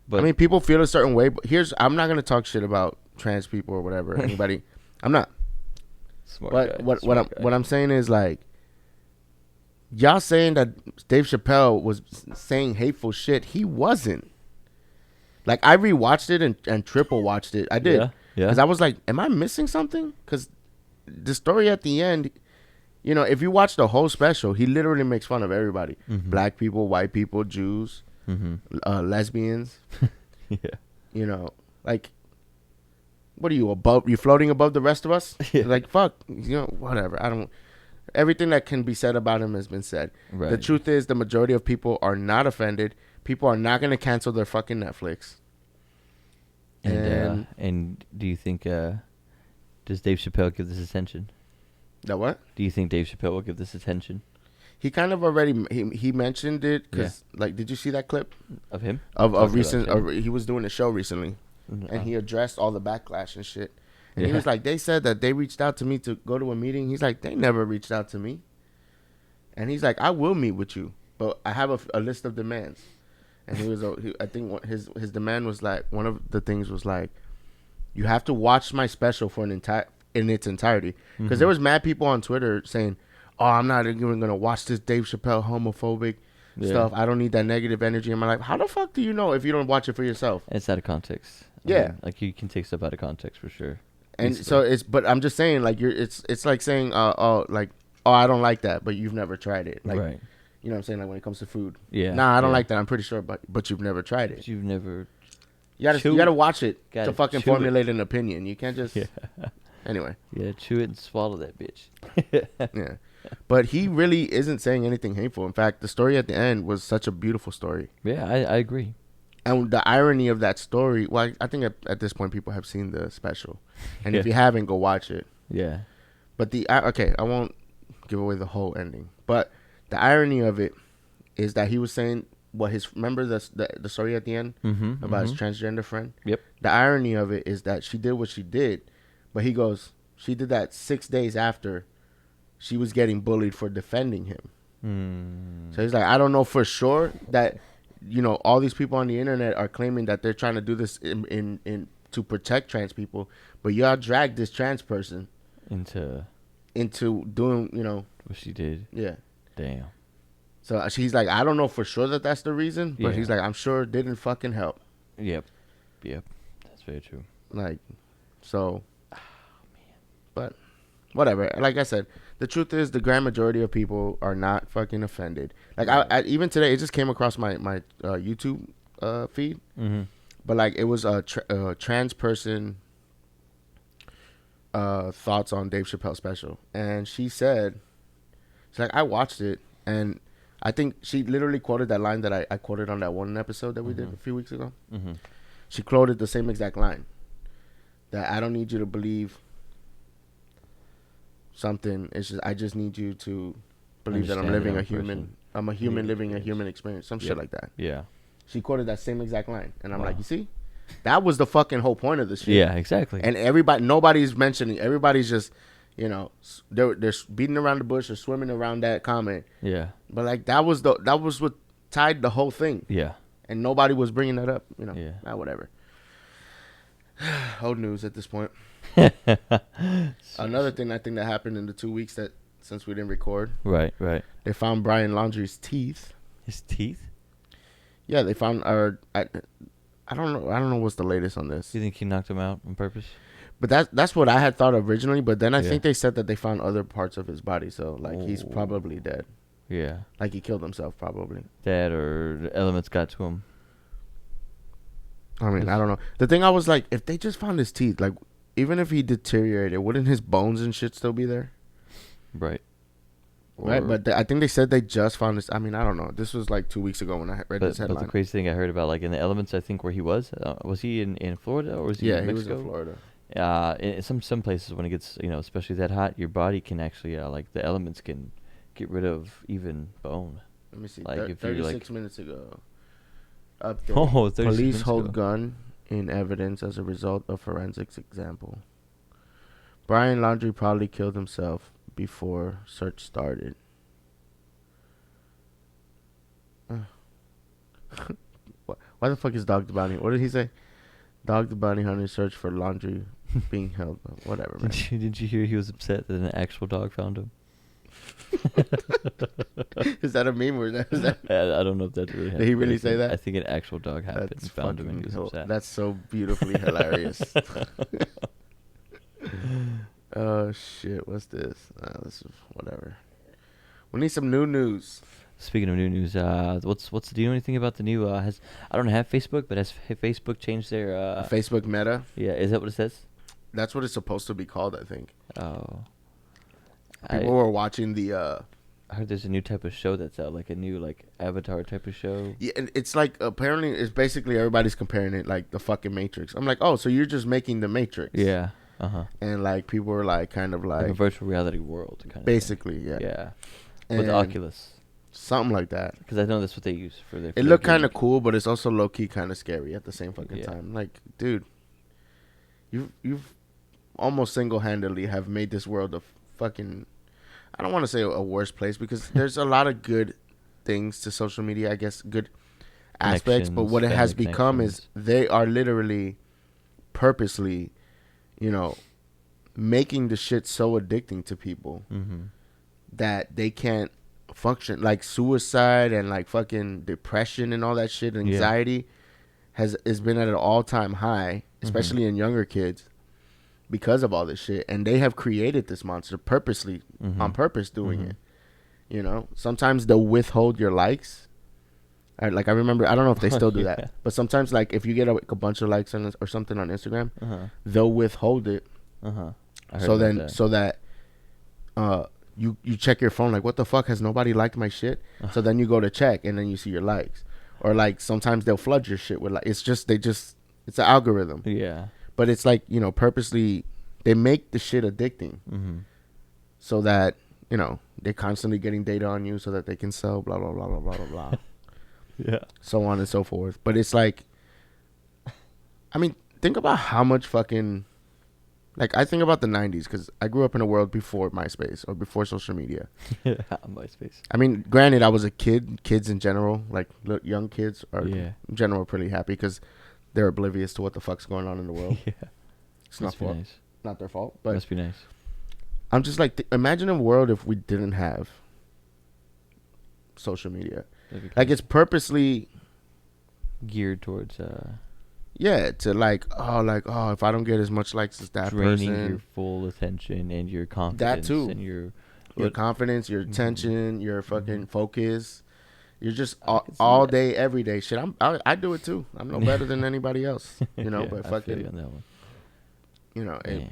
But I mean, people feel a certain way. But I'm not gonna talk shit about trans people or whatever. Anybody. I'm not. Smart but guy, what I'm saying is like, y'all saying that Dave Chappelle was saying hateful shit. He wasn't. Like, I rewatched it and triple watched it. I did. Yeah. Because I was like, am I missing something? Because the story at the end, you know, if you watch the whole special, he literally makes fun of everybody. Mm-hmm. Black people, white people, Jews, lesbians. Yeah. You know, like, what are you, above? You floating above the rest of us? Yeah. Like, fuck, you know, whatever. Everything that can be said about him has been said. Right. The truth is, the majority of people are not offended. People are not going to cancel their fucking Netflix. And do you think does Dave Chappelle give this attention? That what? Do you think Dave Chappelle will give this attention? He kind of already he mentioned it because like, did you see that clip of him of recent? He was doing a show recently, and he addressed all the backlash and shit. And he was like, they said that they reached out to me to go to a meeting. He's like, they never reached out to me. And he's like, I will meet with you, but I have a list of demands. And he was, I think his demand was like, one of the things was like, you have to watch my special for in its entirety. Because there was mad people on Twitter saying, oh, I'm not even gonna watch this Dave Chappelle homophobic stuff. I don't need that negative energy in my life. How the fuck do you know if you don't watch it for yourself? It's out of context. I mean, like, you can take stuff out of context for sure. And so but I'm just saying, like, it's like saying, I don't like that, but you've never tried it. Like, right. You know what I'm saying? Like, when it comes to food. Yeah. Nah, I don't like that. I'm pretty sure, but you've never tried it. But you've never. You gotta watch it to fucking formulate it. an opinion. You can't just. Yeah. Anyway. Yeah, chew it and swallow that bitch. Yeah. But he really isn't saying anything hateful. In fact, the story at the end was such a beautiful story. Yeah, I agree. And the irony of that story, well, I think at this point people have seen the special. And if you haven't, go watch it. Yeah. But I won't give away the whole ending. But the irony of it is that he was saying remember the story at the end about his transgender friend? Yep. The irony of it is that she did what she did, but he goes, she did that 6 days after she was getting bullied for defending him. So he's like, I don't know for sure that, you know, all these people on the internet are claiming that they're trying to do this in to protect trans people, but y'all dragged this trans person into doing, you know, what she did. Yeah. Damn. So he's like, I don't know for sure that that's the reason, but he's like, I'm sure it didn't fucking help. Yep. That's very true. Like, so. Oh, man. But whatever. Like I said, the truth is the grand majority of people are not fucking offended. Like, I even today, it just came across my YouTube feed. But like, it was a trans person thoughts on Dave Chappelle's special, and she said, she's like, I watched it, and I think she literally quoted that line that I quoted on that one episode that we did a few weeks ago. She quoted the same exact line, that I don't need you to believe something. It's just, I just need you to believe that I'm living a human. I'm a human living a human experience. Some shit like that. Yeah. She quoted that same exact line, and I'm like, you see, that was the fucking whole point of this shit. Yeah, exactly. And nobody's mentioning. Everybody's just, you know, they're beating around the bush or swimming around that comment. Yeah. But like, that was what tied the whole thing. Yeah. And nobody was bringing that up. You know. Yeah. Whatever. Old news at this point. Another thing I think that happened in the 2 weeks that since we didn't record. Right. They found Brian Laundrie's teeth. His teeth? Yeah, they found I don't know what's the latest on this. You think he knocked him out on purpose? But that's what I had thought originally, but then I think they said that they found other parts of his body, so like he's probably dead. Yeah. Like he killed himself probably. Dead, or the elements got to him. I mean, I don't know. The thing I was like, if they just found his teeth, like even if he deteriorated, wouldn't his bones and shit still be there? Right. Right, but I think they said they just found this. I mean, I don't know. This was like 2 weeks ago when I read this headline. But the crazy thing I heard about, like in the elements, I think where he was he in Florida or was he in Mexico? Yeah, he was in Florida. In some places when it gets especially that hot, your body can actually like the elements can get rid of even bone. Let me see. Like if 36 minutes ago. Update. Oh, police hold gun in evidence as a result of forensics example. Brian Laundrie probably killed himself before search started. Why the fuck is Dog the Bounty? What did he say? Dog the Bounty Hunter search for Laundrie being held. Whatever, man. Did you hear he was upset that an actual dog found him? Is that a meme or is that? I don't know if that's really happened. Did he really say that? I think an actual dog happened and found him and he was upset. That's so beautifully hilarious. Oh shit! What's this? This is whatever. We need some new news. Speaking of new news, do you know anything about the new? I don't have Facebook, but has Facebook changed their Facebook Meta? Yeah, is that what it says? That's what it's supposed to be called, I think. Oh. People were watching the. I heard there's a new type of show that's out, like a new like Avatar type of show. Yeah, and it's like apparently it's basically everybody's comparing it like the fucking Matrix. I'm like, oh, so you're just making the Matrix? Yeah. Uh-huh. And like people were like kind of like a virtual reality world kind of basically thing. Yeah. With Oculus. Something like that. Because I know that's what they use for their. It looked kind of cool, but it's also low key kind of scary at the same fucking time. Like, dude, you've almost single handedly have made this world a fucking. I don't want to say a worse place because there's a lot of good things to social media. I guess good aspects, but what it has become is they are literally, purposely, making the shit so addicting to people that they can't function. Like suicide and like fucking depression and all that shit, anxiety has been at an all-time high, especially in younger kids because of all this shit. And they have created this monster purposely, on purpose doing it. Sometimes they'll withhold your likes. Like I remember, I don't know if they still do that, but sometimes like if you get a bunch of likes on or something on Instagram, they'll withhold it. So that you check your phone like, what the fuck, has nobody liked my shit? So then you go to check and then you see your likes. Or like sometimes they'll flood your shit with like, it's an algorithm. Yeah. But it's like, purposely they make the shit addicting. So that, they're constantly getting data on you so that they can sell blah blah blah blah blah blah blah. Yeah. So on and so forth. But it's like, I mean, think about how much fucking, like, I think about the 90s because I grew up in a world before MySpace or before social media. MySpace. I mean, granted, I was a kid. Kids in general, like young kids are in general pretty happy because they're oblivious to what the fuck's going on in the world. It's not not their fault. But must be nice. I'm just like, imagine a world if we didn't have social media. Like it's purposely geared towards to if I don't get as much likes as that draining person, your full attention and your confidence, that too, and your confidence, your attention, your fucking focus. You're just all day, every day shit. I do it too. I'm no better than anybody else, but fucking, I feel you on that one.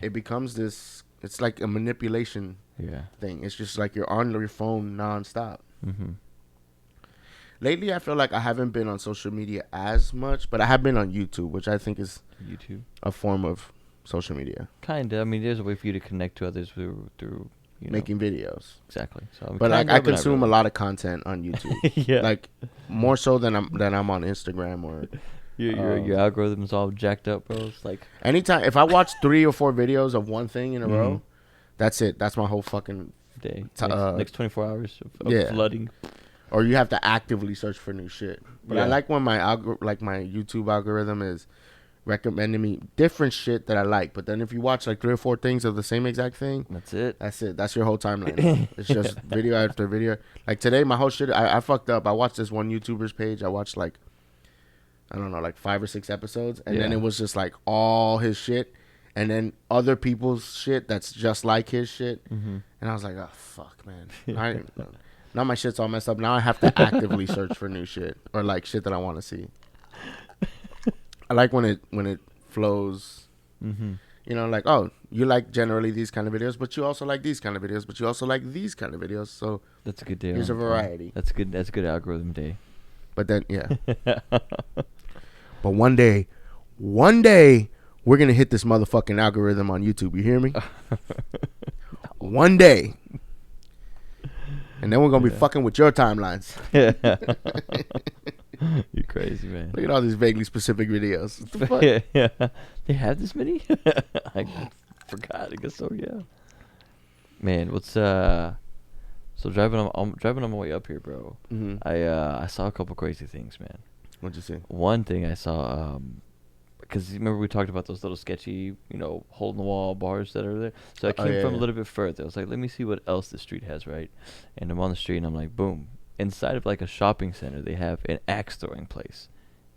It becomes this. It's like a manipulation thing. It's just like you're on your phone nonstop. Lately, I feel like I haven't been on social media as much, but I have been on YouTube, which I think is a form of social media. Kinda. I mean, there's a way for you to connect to others through making videos. Exactly. So, but like I consume a lot of content on YouTube. Like more so than I'm on Instagram or. Your algorithm's all jacked up, bro. It's like anytime if I watch 3 or 4 videos of one thing in a row, that's it. That's my whole fucking day. Next 24 hours of flooding. Or you have to actively search for new shit. But I like when my YouTube algorithm is recommending me different shit that I like. But then if you watch like 3 or 4 things of the same exact thing, that's it. That's your whole timeline. It's just video after video. Like today, my whole shit, I fucked up. I watched this one YouTuber's page. I watched like, I don't know, like 5 or 6 episodes. And then it was just like all his shit. And then other people's shit that's just like his shit. And I was like, oh, fuck, man. Now my shit's all messed up. Now I have to actively search for new shit or like shit that I want to see. I like when it flows. Like, oh, you like generally these kind of videos, but you also like these kind of videos, but you also like these kind of videos. So that's a good day. Here's a variety. That's good. That's a good algorithm day. But then, yeah. But one day, we're gonna hit this motherfucking algorithm on YouTube. You hear me? One day. And then we're gonna be fucking with your timelines. You crazy, man. Look at all these vaguely specific videos. What the fuck? Yeah. They have this many? I forgot. I guess so, yeah. Man, what's so driving on my way up here, bro. Mm-hmm. I saw a couple crazy things, man. What'd you see? One thing I saw, because remember we talked about those little sketchy, hole in the wall bars that are there. So I came from a little bit further. I was like, let me see what else the street has, right? And I'm on the street and I'm like, boom. Inside of like a shopping center, they have an axe throwing place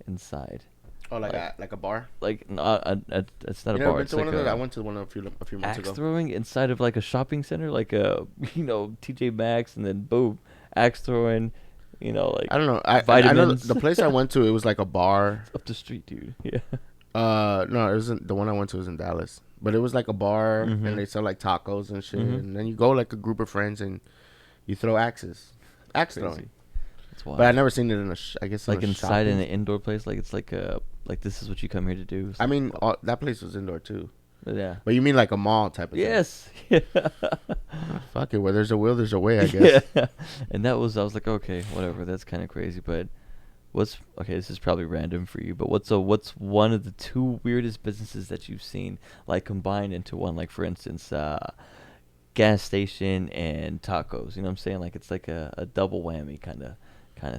inside. Oh, like a bar? Like it's not a bar. It's like I went to one a few months ago. Axe throwing inside of like a shopping center, like a TJ Maxx, and then boom, axe throwing. Like I don't know. Vitamins. I know the place I went to. It was like a bar. It's up the street, dude. Yeah. No, it wasn't. The one I went to was in Dallas, but it was like a bar, and they sell like tacos and shit. And then you go like a group of friends and you throw axes. Axe throwing. That's wild. But I never seen it in I guess like in inside in an indoor place. Like it's like this is what you come here to do. I mean, that place was indoor too. Yeah. But you mean like a mall type of thing? Yes. Yeah. Fuck it. Where there's a will, there's a way, I guess. Yeah. And I was like, okay, whatever. That's kind of crazy. But this is probably random for you, but what's one of the two weirdest businesses that you've seen, like combined into one? Like for instance, gas station and tacos. You know what I'm saying? Like it's like a double whammy kind of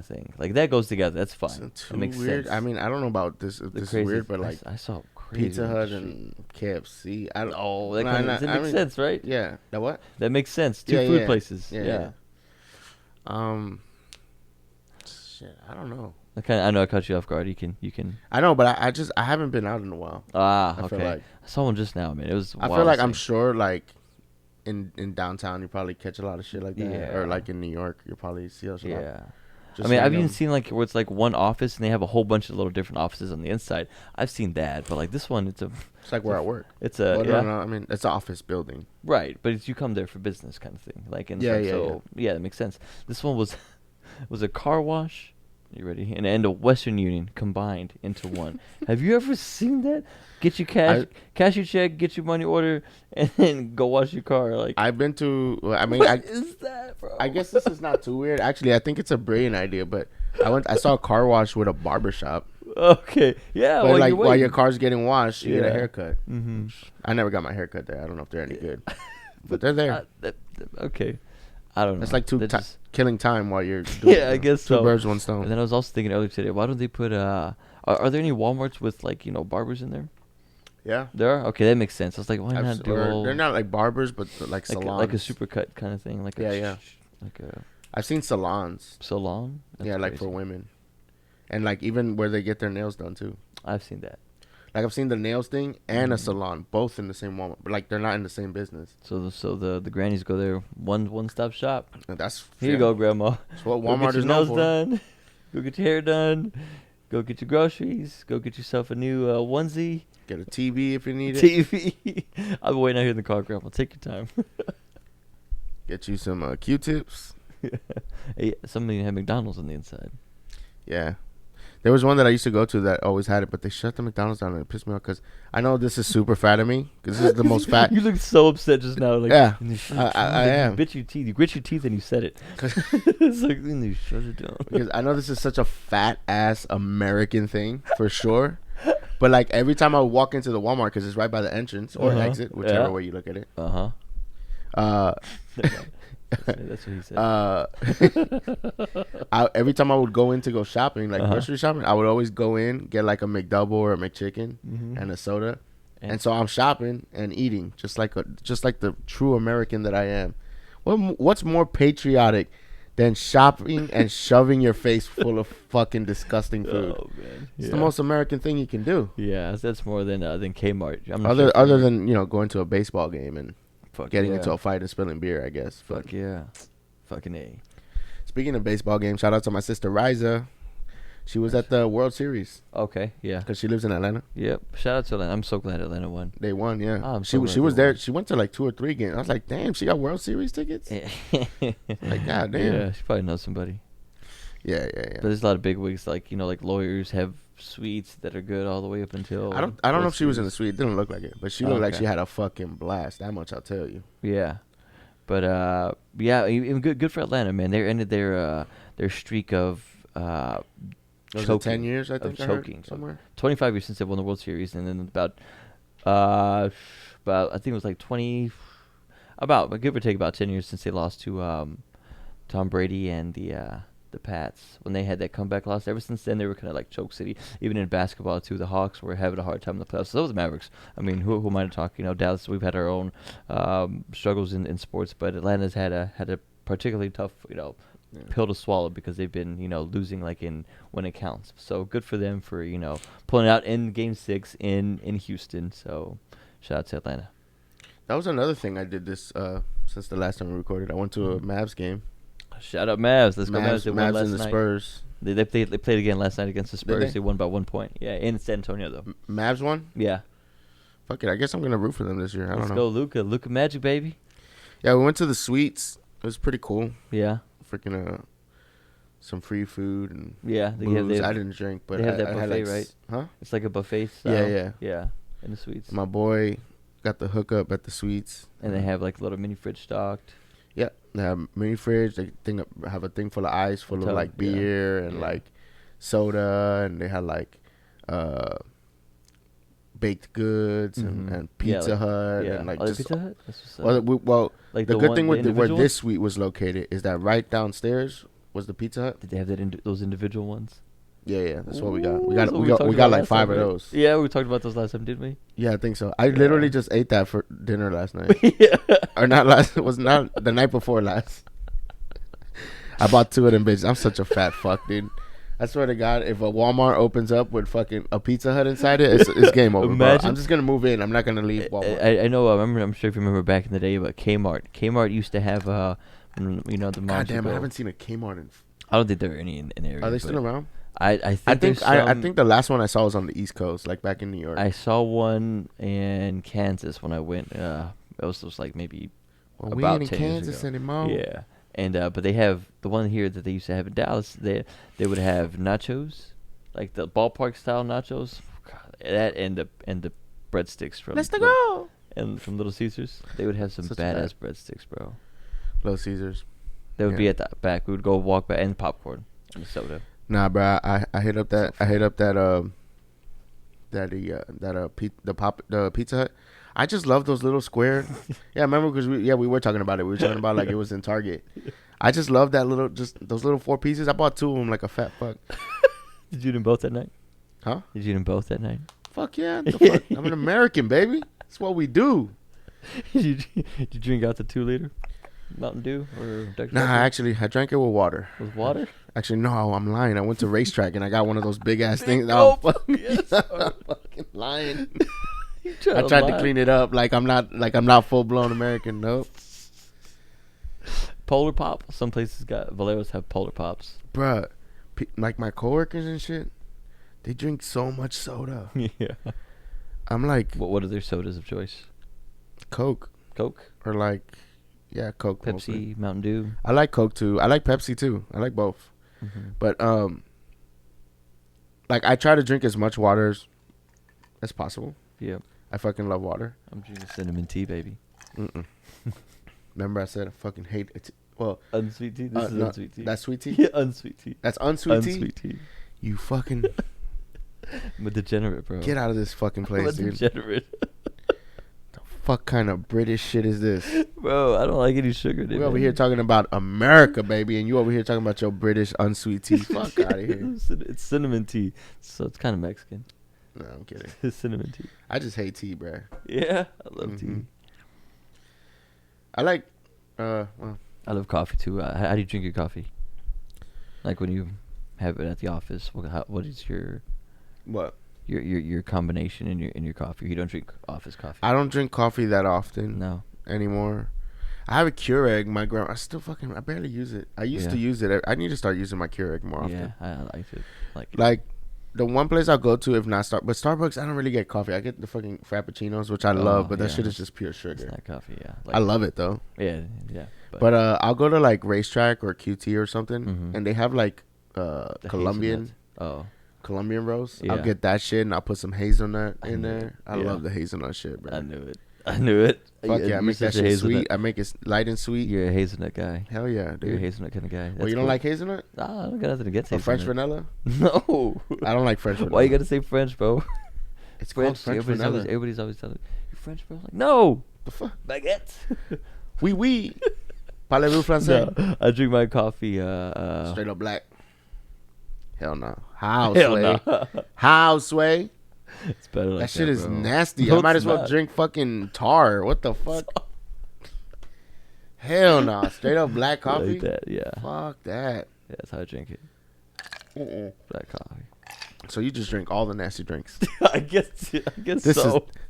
thing. Like that goes together. That's fine. Too it makes weird. sense. I mean, I don't know about this. If this is weird, but like I saw crazy Pizza Hut and KFC. I don't. Oh, that makes sense, right? Yeah. That what? That makes sense. Two food places. Yeah. Shit. I don't know. I know I caught you off guard. You can. I know, but I haven't been out in a while. Okay. I saw one just now, man. It was. I feel like I'm sure like. In downtown, you probably catch a lot of shit like that, or like in New York, you probably see a lot. Yeah, I mean, I've even seen like where it's like one office and they have a whole bunch of little different offices on the inside. I've seen that, but like this one, it's like where I work. It's no, I mean, it's an office building, right? But you come there for business kind of thing, like yeah, that makes sense. This one was a car wash. You ready? And a Western Union combined into one. Have you ever seen that? Get your cash your check, get your money order, and then go wash your car. Like I've been to. I mean, what is that, bro? I guess this is not too weird. Actually, I think it's a brilliant idea. But I saw a car wash with a barber shop. Okay, yeah. But while your car's getting washed, you get a haircut. Mm-hmm. I never got my haircut there. I don't know if they're any good, but they're there. Okay. I don't know. It's like killing time while you're doing I guess so. Two birds, one stone. And then I was also thinking earlier today, why don't they put are there any Walmarts with like barbers in there? Yeah, there are. Okay, that makes sense. I was like, why not do all? They're not like barbers, but like salons, like a supercut kind of thing. Like I've seen salons. Salon? That's crazy. Like for women, and like even where they get their nails done too. I've seen that. Like I've seen the nails thing and a salon, both in the same Walmart, but like they're not in the same business. So the grannies go there, one stop shop. That's here you go, grandma. That's what Walmart is Go get your nails known for. done. Go get your hair done. Go get your groceries. Go get yourself a new onesie. Get a TV if you need it. TV. I'll be waiting out here in the car, grandma. Take your time. Get you some Q-tips. Hey, somebody had McDonald's on the inside. Yeah. There was one that I used to go to that always had it, but they shut the McDonald's down and it pissed me off because I know this is super fat of me because this is the most fat. You look so upset just now. Like, yeah, I am. You bit your teeth. You grit your teeth and you said it. It's like, they shut it down. Because I know this is such a fat ass American thing for sure. But like every time I would walk into the Walmart because it's right by the entrance or exit, whichever way you look at it. That's what he said. Every time I would go in to go shopping, like grocery shopping, I would always go in, get like a McDouble or a McChicken and a soda. And so I'm shopping and eating just like the true American that I am. What's more patriotic than shopping and shoving your face full of fucking disgusting food? Oh, man. It's the most American thing you can do. Yeah, that's more than Kmart. Other than going to a baseball game and getting into a fight and spilling beer, I guess. Fuck yeah. Fucking A. Speaking of baseball games, shout out to my sister Riza. She was at the World Series. Okay, yeah. Because she lives in Atlanta. Yep. Shout out to Atlanta. I'm so glad Atlanta won. They won, yeah. Oh, she was there. She went to like 2 or 3 games. I was like, damn, she got World Series tickets? Like, god damn. Yeah, she probably knows somebody. Yeah. But there's a lot of big wigs, like, like lawyers have suites that are good all the way up until. I don't know if she was in the suite. It didn't look like it. But she looked like she had a fucking blast. That much I'll tell you. Yeah. But, yeah, even good for Atlanta, man. They ended their streak of. Was it 10 years, I think, choking somewhere? 25 years since they won the World Series, and then about I think it was like 20, give or take about 10 years since they lost to Tom Brady and the Pats when they had that comeback loss. Ever since then, they were kind of like choke city. Even in basketball too, the Hawks were having a hard time in the playoffs. So the Mavericks. I mean, who am I to talk? Dallas. We've had our own struggles in sports, but Atlanta's had a particularly tough pill to swallow because they've been losing like in when it counts. So good for them for pulling out in Game 6 in Houston. So shout out to Atlanta. That was another thing I did this since the last time we recorded. I went to a Mavs game. Shout out Mavs. Let's go Mavs. They won last night. Spurs. They played again last night against the Spurs. They won by 1 point. Yeah, in San Antonio though. Mavs won? Yeah. Fuck it. I guess I'm gonna root for them this year. I don't know. Let's go, Luka Magic, baby. Yeah, we went to the suites. It was pretty cool. Yeah. Freaking some free food and yeah. booze. I didn't drink, but they have that I buffet, had right? Huh? It's like a buffet style. Yeah. In the suites. My boy got the hookup at the suites, and they have like a little mini fridge stocked. Yeah, they have mini fridge. They have a thing full of ice, full of like beer and like soda, and they had like baked goods and Pizza Hut and like just Pizza Hut. Well, like the good thing with where this suite was located is that right downstairs was the Pizza Hut. Did they have those individual ones? Yeah, that's what we got. We got like 5 of those. Yeah, we talked about those last time, didn't we? Yeah, I think so. I literally just ate that for dinner last night. Or not last. It was not the night before last. I bought 2 of them bitches. I'm such a fat fuck, dude. I swear to God, if a Walmart opens up with fucking a Pizza Hut inside it, it's game over, bro. I'm just gonna move in. I'm not gonna leave Walmart. I know. I'm sure if you remember back in the day, but Kmart used to have the God damn, I haven't seen a Kmart in. I don't think there are any in the area. Are they still around? I think the last one I saw was on the East Coast, like back in New York. I saw one in Kansas when I went. It was like maybe we ain't in Kansas anymore. Yeah, and but they have the one here that they used to have in Dallas. They would have nachos, like the ballpark style nachos. God, that and the breadsticks from go and from Little Caesars. They would have some badass breadsticks, bro. Little Caesars. They would be at the back. We would go walk back and popcorn and soda. Nah, bro. I hit up that the Pizza Hut. I just love those little square. Yeah, I remember because we were talking about it. We were talking about like it was in Target. I just love that those little 4 pieces. I bought 2 of them like a fat fuck. Did you eat them both that night? Huh? Did you eat them both that night? Fuck yeah. Fuck? I'm an American, baby. That's what we do. Did you drink out the 2-liter Mountain Dew or Dr. Nah, actually, I drank it with water. With water? Actually, no, I'm lying. I went to racetrack and I got one of those big ass things. I'm fucking lying. I tried to clean it up like I'm not full blown American. Nope. Polar Pop. Some places Valeros have Polar Pops. Bruh, like my coworkers and shit, they drink so much soda. Yeah. I'm like, what are their sodas of choice? Coke. Or like, yeah, Coke. Pepsi, mostly. Mountain Dew. I like Coke too. I like Pepsi too. I like both. Mm-hmm. But like I try to drink as much water as possible. Yeah. I fucking love water. I'm drinking cinnamon tea, baby. Remember I said I fucking hate it. Well, unsweet tea. This is unsweet tea. That's sweet tea. Yeah, unsweet tea. That's unsweet tea. Unsweet tea. You fucking. I'm a degenerate, bro. Get out of this fucking place, dude. Degenerate. The fuck kind of British shit is this, bro? I don't like any sugar. We're over here talking about America, baby, and you over here talking about your British unsweet tea. Fuck out of here. It's cinnamon tea, so it's kind of Mexican. No, I'm kidding. It's cinnamon tea. I just hate tea, bro. Yeah, I love tea. I like, I love coffee too. How do you drink your coffee? Like when you have it at the office, what is your your combination in your coffee? You don't drink office coffee. I don't drink coffee that often. No. Anymore. I have a Keurig. My grandma. I barely use it. I used to use it. I need to start using my Keurig more often. Yeah, I like it. Like the one place I'll go to if not Starbucks, I don't really get coffee. I get the fucking frappuccinos, which I love, but that shit is just pure sugar. It's not coffee, yeah. I love it though. Yeah. But I'll go to like Racetrack or QT or something, and they have like Colombian roast. Yeah. I'll get that shit and I'll put some hazelnut in there. I love the hazelnut shit, bro. I knew it. Fuck yeah, I make that shit sweet. I make it light and sweet. You're a hazelnut guy. Hell yeah, dude. You're a hazelnut kind of guy. Well, you don't like hazelnut? Nah, I don't got nothing against hazelnut. French vanilla? No. I don't like French vanilla. Why you gotta say French, bro? It's French vanilla. Everybody's always telling me, you French, bro? Like, no. The fuck? Baguette. Oui. Parlez-vous français? No, I drink my coffee. Straight up black. Hell no. How, Sway? It's better like that shit is bro. nasty. No, I might as well drink fucking tar. What the fuck? Hell no. Straight up black coffee? Like that, yeah. Fuck that. Yeah, that's how I drink it. Black coffee. So you just drink all the nasty drinks? I guess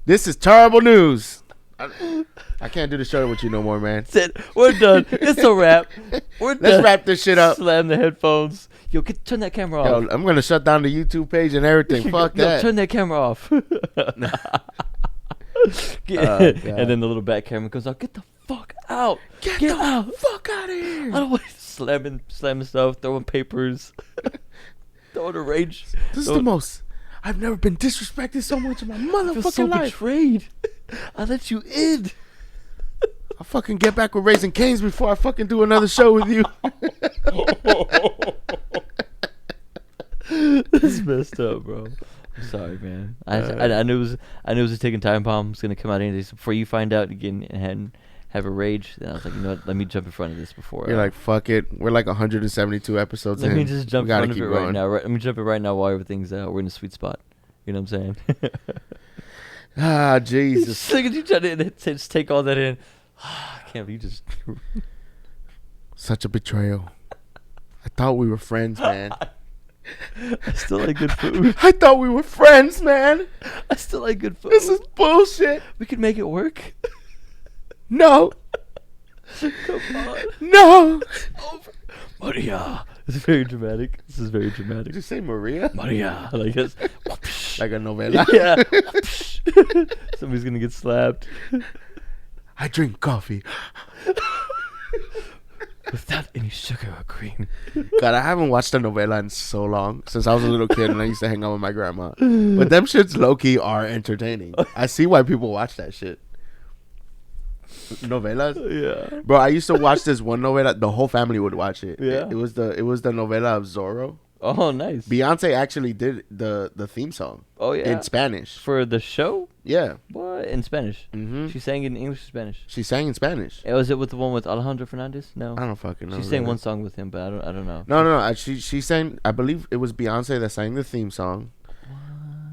This is terrible news. I can't do the show with you no more, man. We're done. It's a wrap. Let's wrap this shit up. Slam the headphones. Yo, turn that camera off. Yo, I'm gonna shut down the YouTube page and everything. Fuck that. Turn that camera off. And then the little back camera goes out. Get the fuck out. Get the fuck out of here. I don't want slamming stuff, throwing papers, throwing a rage. This is the most. I've never been disrespected so much in my motherfucking life. Betrayed. I let you in. I'll fucking get back with Raising Cane's before I fucking do another show with you. This messed up, bro. I'm sorry, man. I knew it was a ticking time bomb. It's gonna come out any day. So before you find out again and have a rage, then I was like, you know what? Let me jump in front of this before. You're like, fuck it. We're like 172 episodes in. Let me just jump in front of it right now. Let me jump in right now while everything's we're in a sweet spot. You know what I'm saying? Jesus. You trying to just take all that in. I can't believe you just. Such a betrayal. I thought we were friends, man. I still like good food. I thought we were friends, man. I still like good food. This is bullshit. We could make it work. No. Come on. No. Over. Maria. This is very dramatic. Did you say Maria? Maria. Like this. Like a novela? Yeah. Somebody's going to get slapped. I drink coffee. Without any sugar or cream. God, I haven't watched a novela in so long. Since I was a little kid and I used to hang out with my grandma. But them shits low-key are entertaining. I see why people watch that shit. Novelas? Yeah. Bro, I used to watch this one novela. The whole family would watch it. Yeah. It was the novela of Zorro. Oh, nice. Beyonce actually did the theme song. Oh, yeah. In Spanish. For the show? Yeah. What? In Spanish? Mm-hmm. She sang in English or Spanish? She sang in Spanish. Was it with the one with Alejandro Fernandez? No. I don't fucking know. She sang one song with him, but I don't know. No. She sang. I believe it was Beyonce that sang the theme song.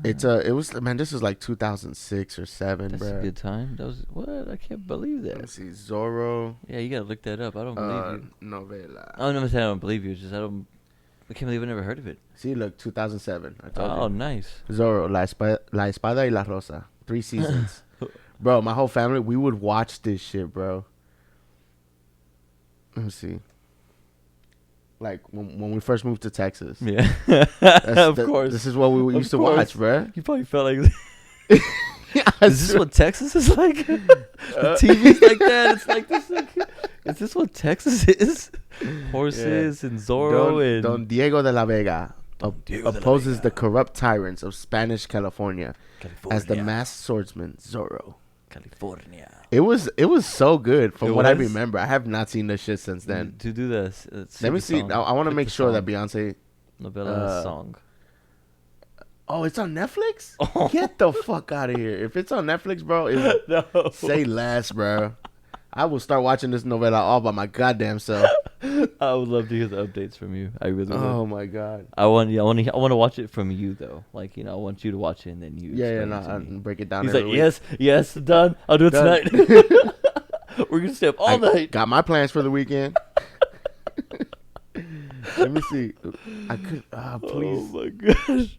It was this is like 2006 or 7. That's bro. A good time. That was what? I can't believe that. Let's see, Zorro. Yeah, you gotta look that up. I don't believe you. Novela. I'm not saying I don't believe you. It's just I can't believe I never heard of it. See, look, 2007. I told you. Oh, nice. Zorro, La Espada y la Rosa. 3 seasons. Bro, my whole family, we would watch this shit, bro. Let me see. Like, when we first moved to Texas. Yeah. Of course. This is what we used to watch, bro. You probably felt like... Is this what Texas is like? The TV's like that. It's like this. Is this what Texas is? Horses and Zorro and... Don Diego de la Vega opposes the corrupt tyrants of Spanish California as the masked swordsman Zorro. California. It was so good from what I remember. I have not seen this shit since then. To do this, let me see. I want to make sure that Beyonce novela song. Oh, it's on Netflix? Oh. Get the fuck out of here! If it's on Netflix, bro, no. Say less, bro. I will start watching this novela all by my goddamn self. I would love to hear the updates from you. I really would. Oh my god. I want to watch it from you though. Like, I want you to watch it and then you. I'll break it down. He's like, yes, done. I'll do it tonight. We're gonna stay up all night. Got my plans for the weekend. Let me see. I could. Please. Oh my gosh.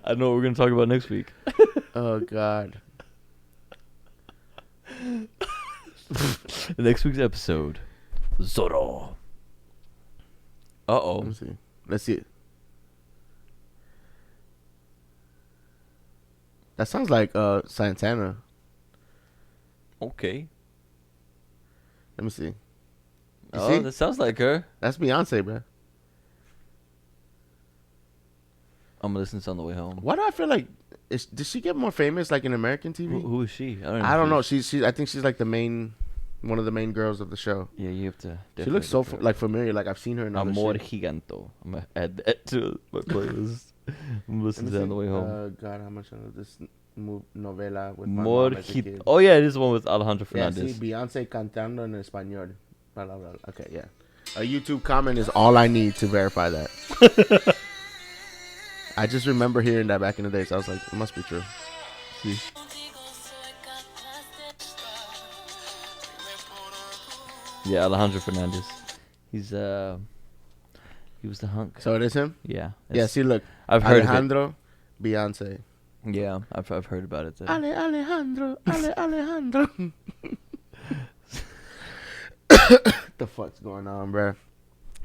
I know what we're gonna talk about next week. Oh god. Next week's episode, Zoro. Let me see. Let's see. That sounds like Santana. Okay. Let me see. See? That sounds like her. That's Beyonce, bro. I'm gonna listen to this on the way home. Why do I feel like did she get more famous like in American TV? Who is she? I don't know. She's I think she's like one of the main girls of the show. Yeah, you have to. She looks so like familiar. Like I've seen her in other Amor shit. Giganto. I'm gonna add that to my playlist. I'm gonna listen to that on the way home. God, how much of this novela with my Amor mom as a kid. Oh yeah, this is the one with Alejandro Fernandez. Yeah, see, Beyonce cantando en español. Blah, blah, blah. Okay, yeah. A YouTube comment is all I need to verify that. I just remember hearing that back in the day, so I was like, it must be true. See? Yeah, Alejandro Fernandez. He was the hunk. So it is him? Yeah. Yeah, see, look. I've heard Alejandro, Beyonce. Yeah, I've heard about it. Alejandro. The fuck's going on, bruh?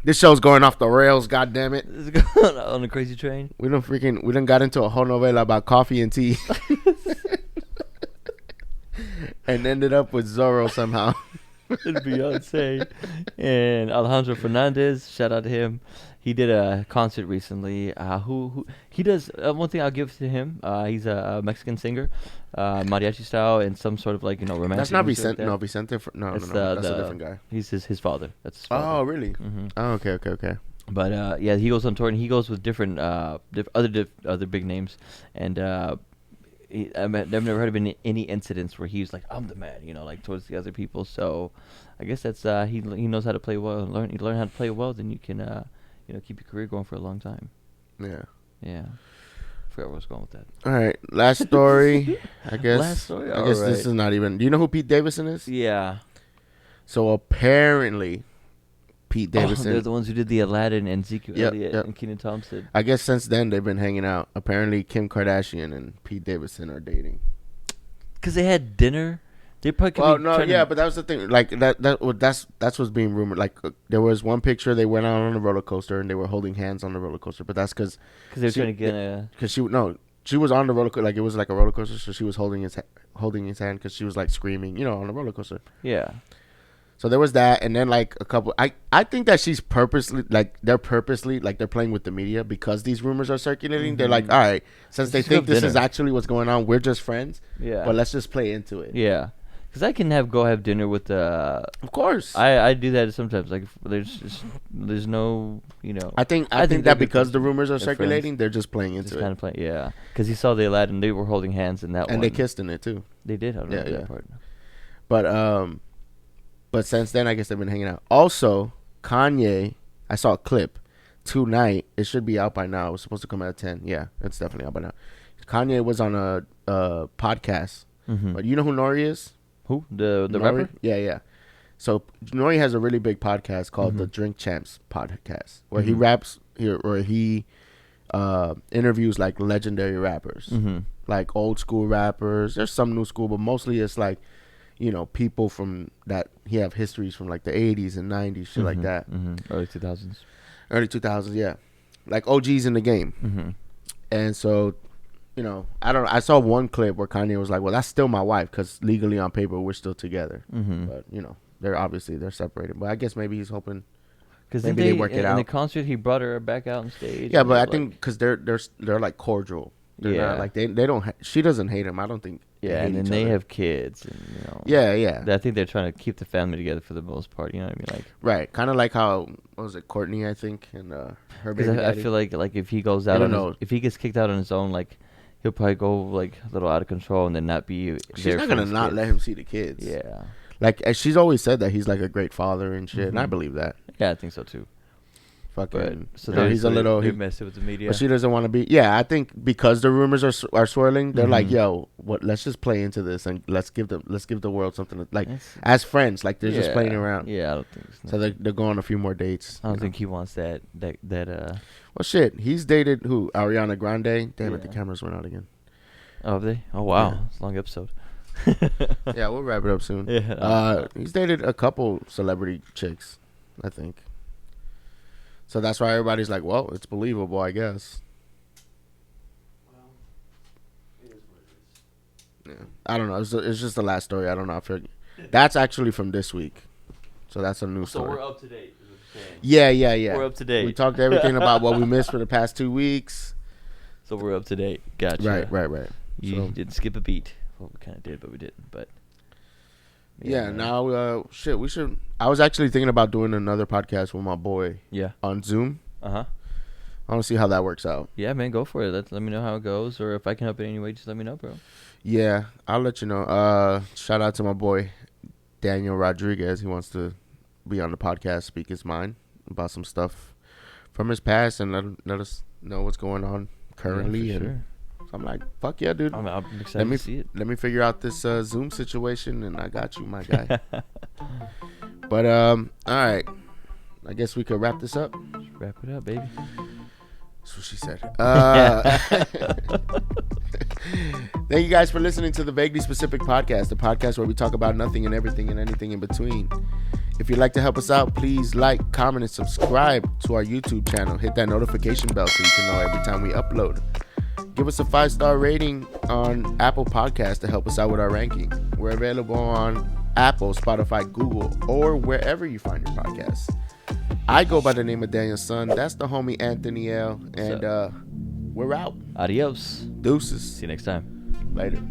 This show's going off the rails, goddamn it. This is going on a crazy train. We done got into a whole novela about coffee and tea. And ended up with Zorro somehow. And Beyonce and Alejandro Fernandez, shout out to him. He did a concert recently. Who he does one thing I'll give to him. He's a Mexican singer, mariachi style, and some sort of like romantic. That's not Vicente. No, Vicente. No. That's a different guy. He's his father. That's his father. Oh, really? Mm-hmm. Oh, okay. But yeah, he goes on tour and he goes with different other big names, and I've never heard of any incidents where he's like, I'm the man, like towards the other people. So I guess that's he knows how to play well. You learn how to play well, then you can keep your career going for a long time. Yeah. I forgot where I was going with that. All right, last story. I guess. I guess this is not even. Do you know who Pete Davidson is? Yeah. So apparently, Pete Davidson. They're the ones who did the Aladdin and Ezekiel Elliott yep. and Kenan Thompson. I guess since then they've been hanging out. Apparently, Kim Kardashian and Pete Davidson are dating. Because they had dinner. They probably could but that was the thing. Like that's what's being rumored. Like there was one picture they went out on a roller coaster and they were holding hands on the roller coaster. But that's because they were trying to get a. Because she was on the roller coaster. Like it was like a roller coaster, so she was holding his hand because she was like screaming, on the roller coaster. Yeah. So there was that, and then like a couple. I think that she's they're playing with the media because these rumors are circulating. Mm-hmm. They're like, all right, since they think this is actually what's going on, we're just friends. Yeah. But let's just play into it. Yeah. Because I can go have dinner with Of course. I do that sometimes. Like there's no I think that because the rumors are circulating, friends. They're just playing into it. Kind of playing, yeah. Because he saw the Aladdin, they were holding hands in that one, and they kissed in it too. They did. I don't know that part. But since then, I guess they've been hanging out. Also, Kanye, I saw a clip tonight. It should be out by now. It was supposed to come out at 10. Yeah, it's definitely out by now. Kanye was on a podcast. Mm-hmm. But you know who N.o.r.e is? Who? The rapper? Yeah. So N.o.r.e has a really big podcast called the Drink Champs podcast, where he raps here, where he interviews like legendary rappers, like old school rappers. There's some new school, but mostly it's like people from that he have histories from like the 80s and 90s, shit like that. Early 2000s. Early 2000s, yeah, like OGs in the game. And so. I saw one clip where Kanye was like, well, that's still my wife because legally on paper we're still together. But, they're separated. But I guess maybe he's hoping maybe they work it out. In the concert, he brought her back out on stage. Yeah, but I think because they're like cordial. They're not, like, they don't, she doesn't hate him. I don't think. Yeah, and then they have kids. And, Yeah. I think they're trying to keep the family together for the most part. You know what I mean? Like, right. Kind of like how, what was it, Courtney, I think, and her baby daddy. I feel like if he goes out, if he gets kicked out on his own, like, he'll probably go like a little out of control and then not be. She's not gonna not let him see the kids. Yeah, like she's always said that he's like a great father and shit, and I believe that. Yeah, I think so too. Fucking, so he's a little. He messed with the media, but she doesn't want to be. Yeah, I think because the rumors are swirling, they're like, yo, what? Let's just play into this and let's give the world something to, like as friends, like they're just playing around. Yeah, I don't think so. So they're going on a few more dates. I don't think he wants that. Well, shit, he's dated who? Ariana Grande. Damn it, the cameras went out again. Oh, have they? Oh, wow. Yeah. It's a long episode. Yeah, we'll wrap it up soon. Yeah. He's dated a couple celebrity chicks, I think. So that's why everybody's like, well, it's believable, I guess. Well, it is what it is. Yeah. I don't know. It's just the last story. I don't know. That's actually from this week. So that's a new story. So we're up to date. Yeah. We're up to date. We talked everything about what we missed for the past 2 weeks. So we're up to date. Gotcha. Right. You didn't skip a beat. Well, we kind of did, but we didn't. But yeah, now we should. I was actually thinking about doing another podcast with my boy. Yeah. On Zoom. I want to see how that works out. Yeah, man, go for it. Let me know how it goes, or if I can help in any way, just let me know, bro. Yeah, I'll let you know. Shout out to my boy Daniel Rodriguez. He wants to be on the podcast, speak his mind about some stuff from his past, and let us know what's going on currently. Yeah, and sure. So I'm like, fuck yeah, dude. I'm excited to see it. Let me figure out this Zoom situation, and I got you, my guy. But all right, I guess we could wrap this up. Just wrap it up, baby. That's what she said. Thank you guys for listening to the Vaguely Specific Podcast, the podcast where we talk about nothing and everything and anything in between. If you'd like to help us out, please like, comment, and subscribe to our YouTube channel. Hit that notification bell so you can know every time we upload. Give us a 5-star rating on Apple Podcasts to help us out with our ranking. We're available on Apple, Spotify, Google, or wherever you find your podcasts. I go by the name of Daniel's son. That's the homie Anthony L. And we're out. Adios. Deuces. See you next time. Later.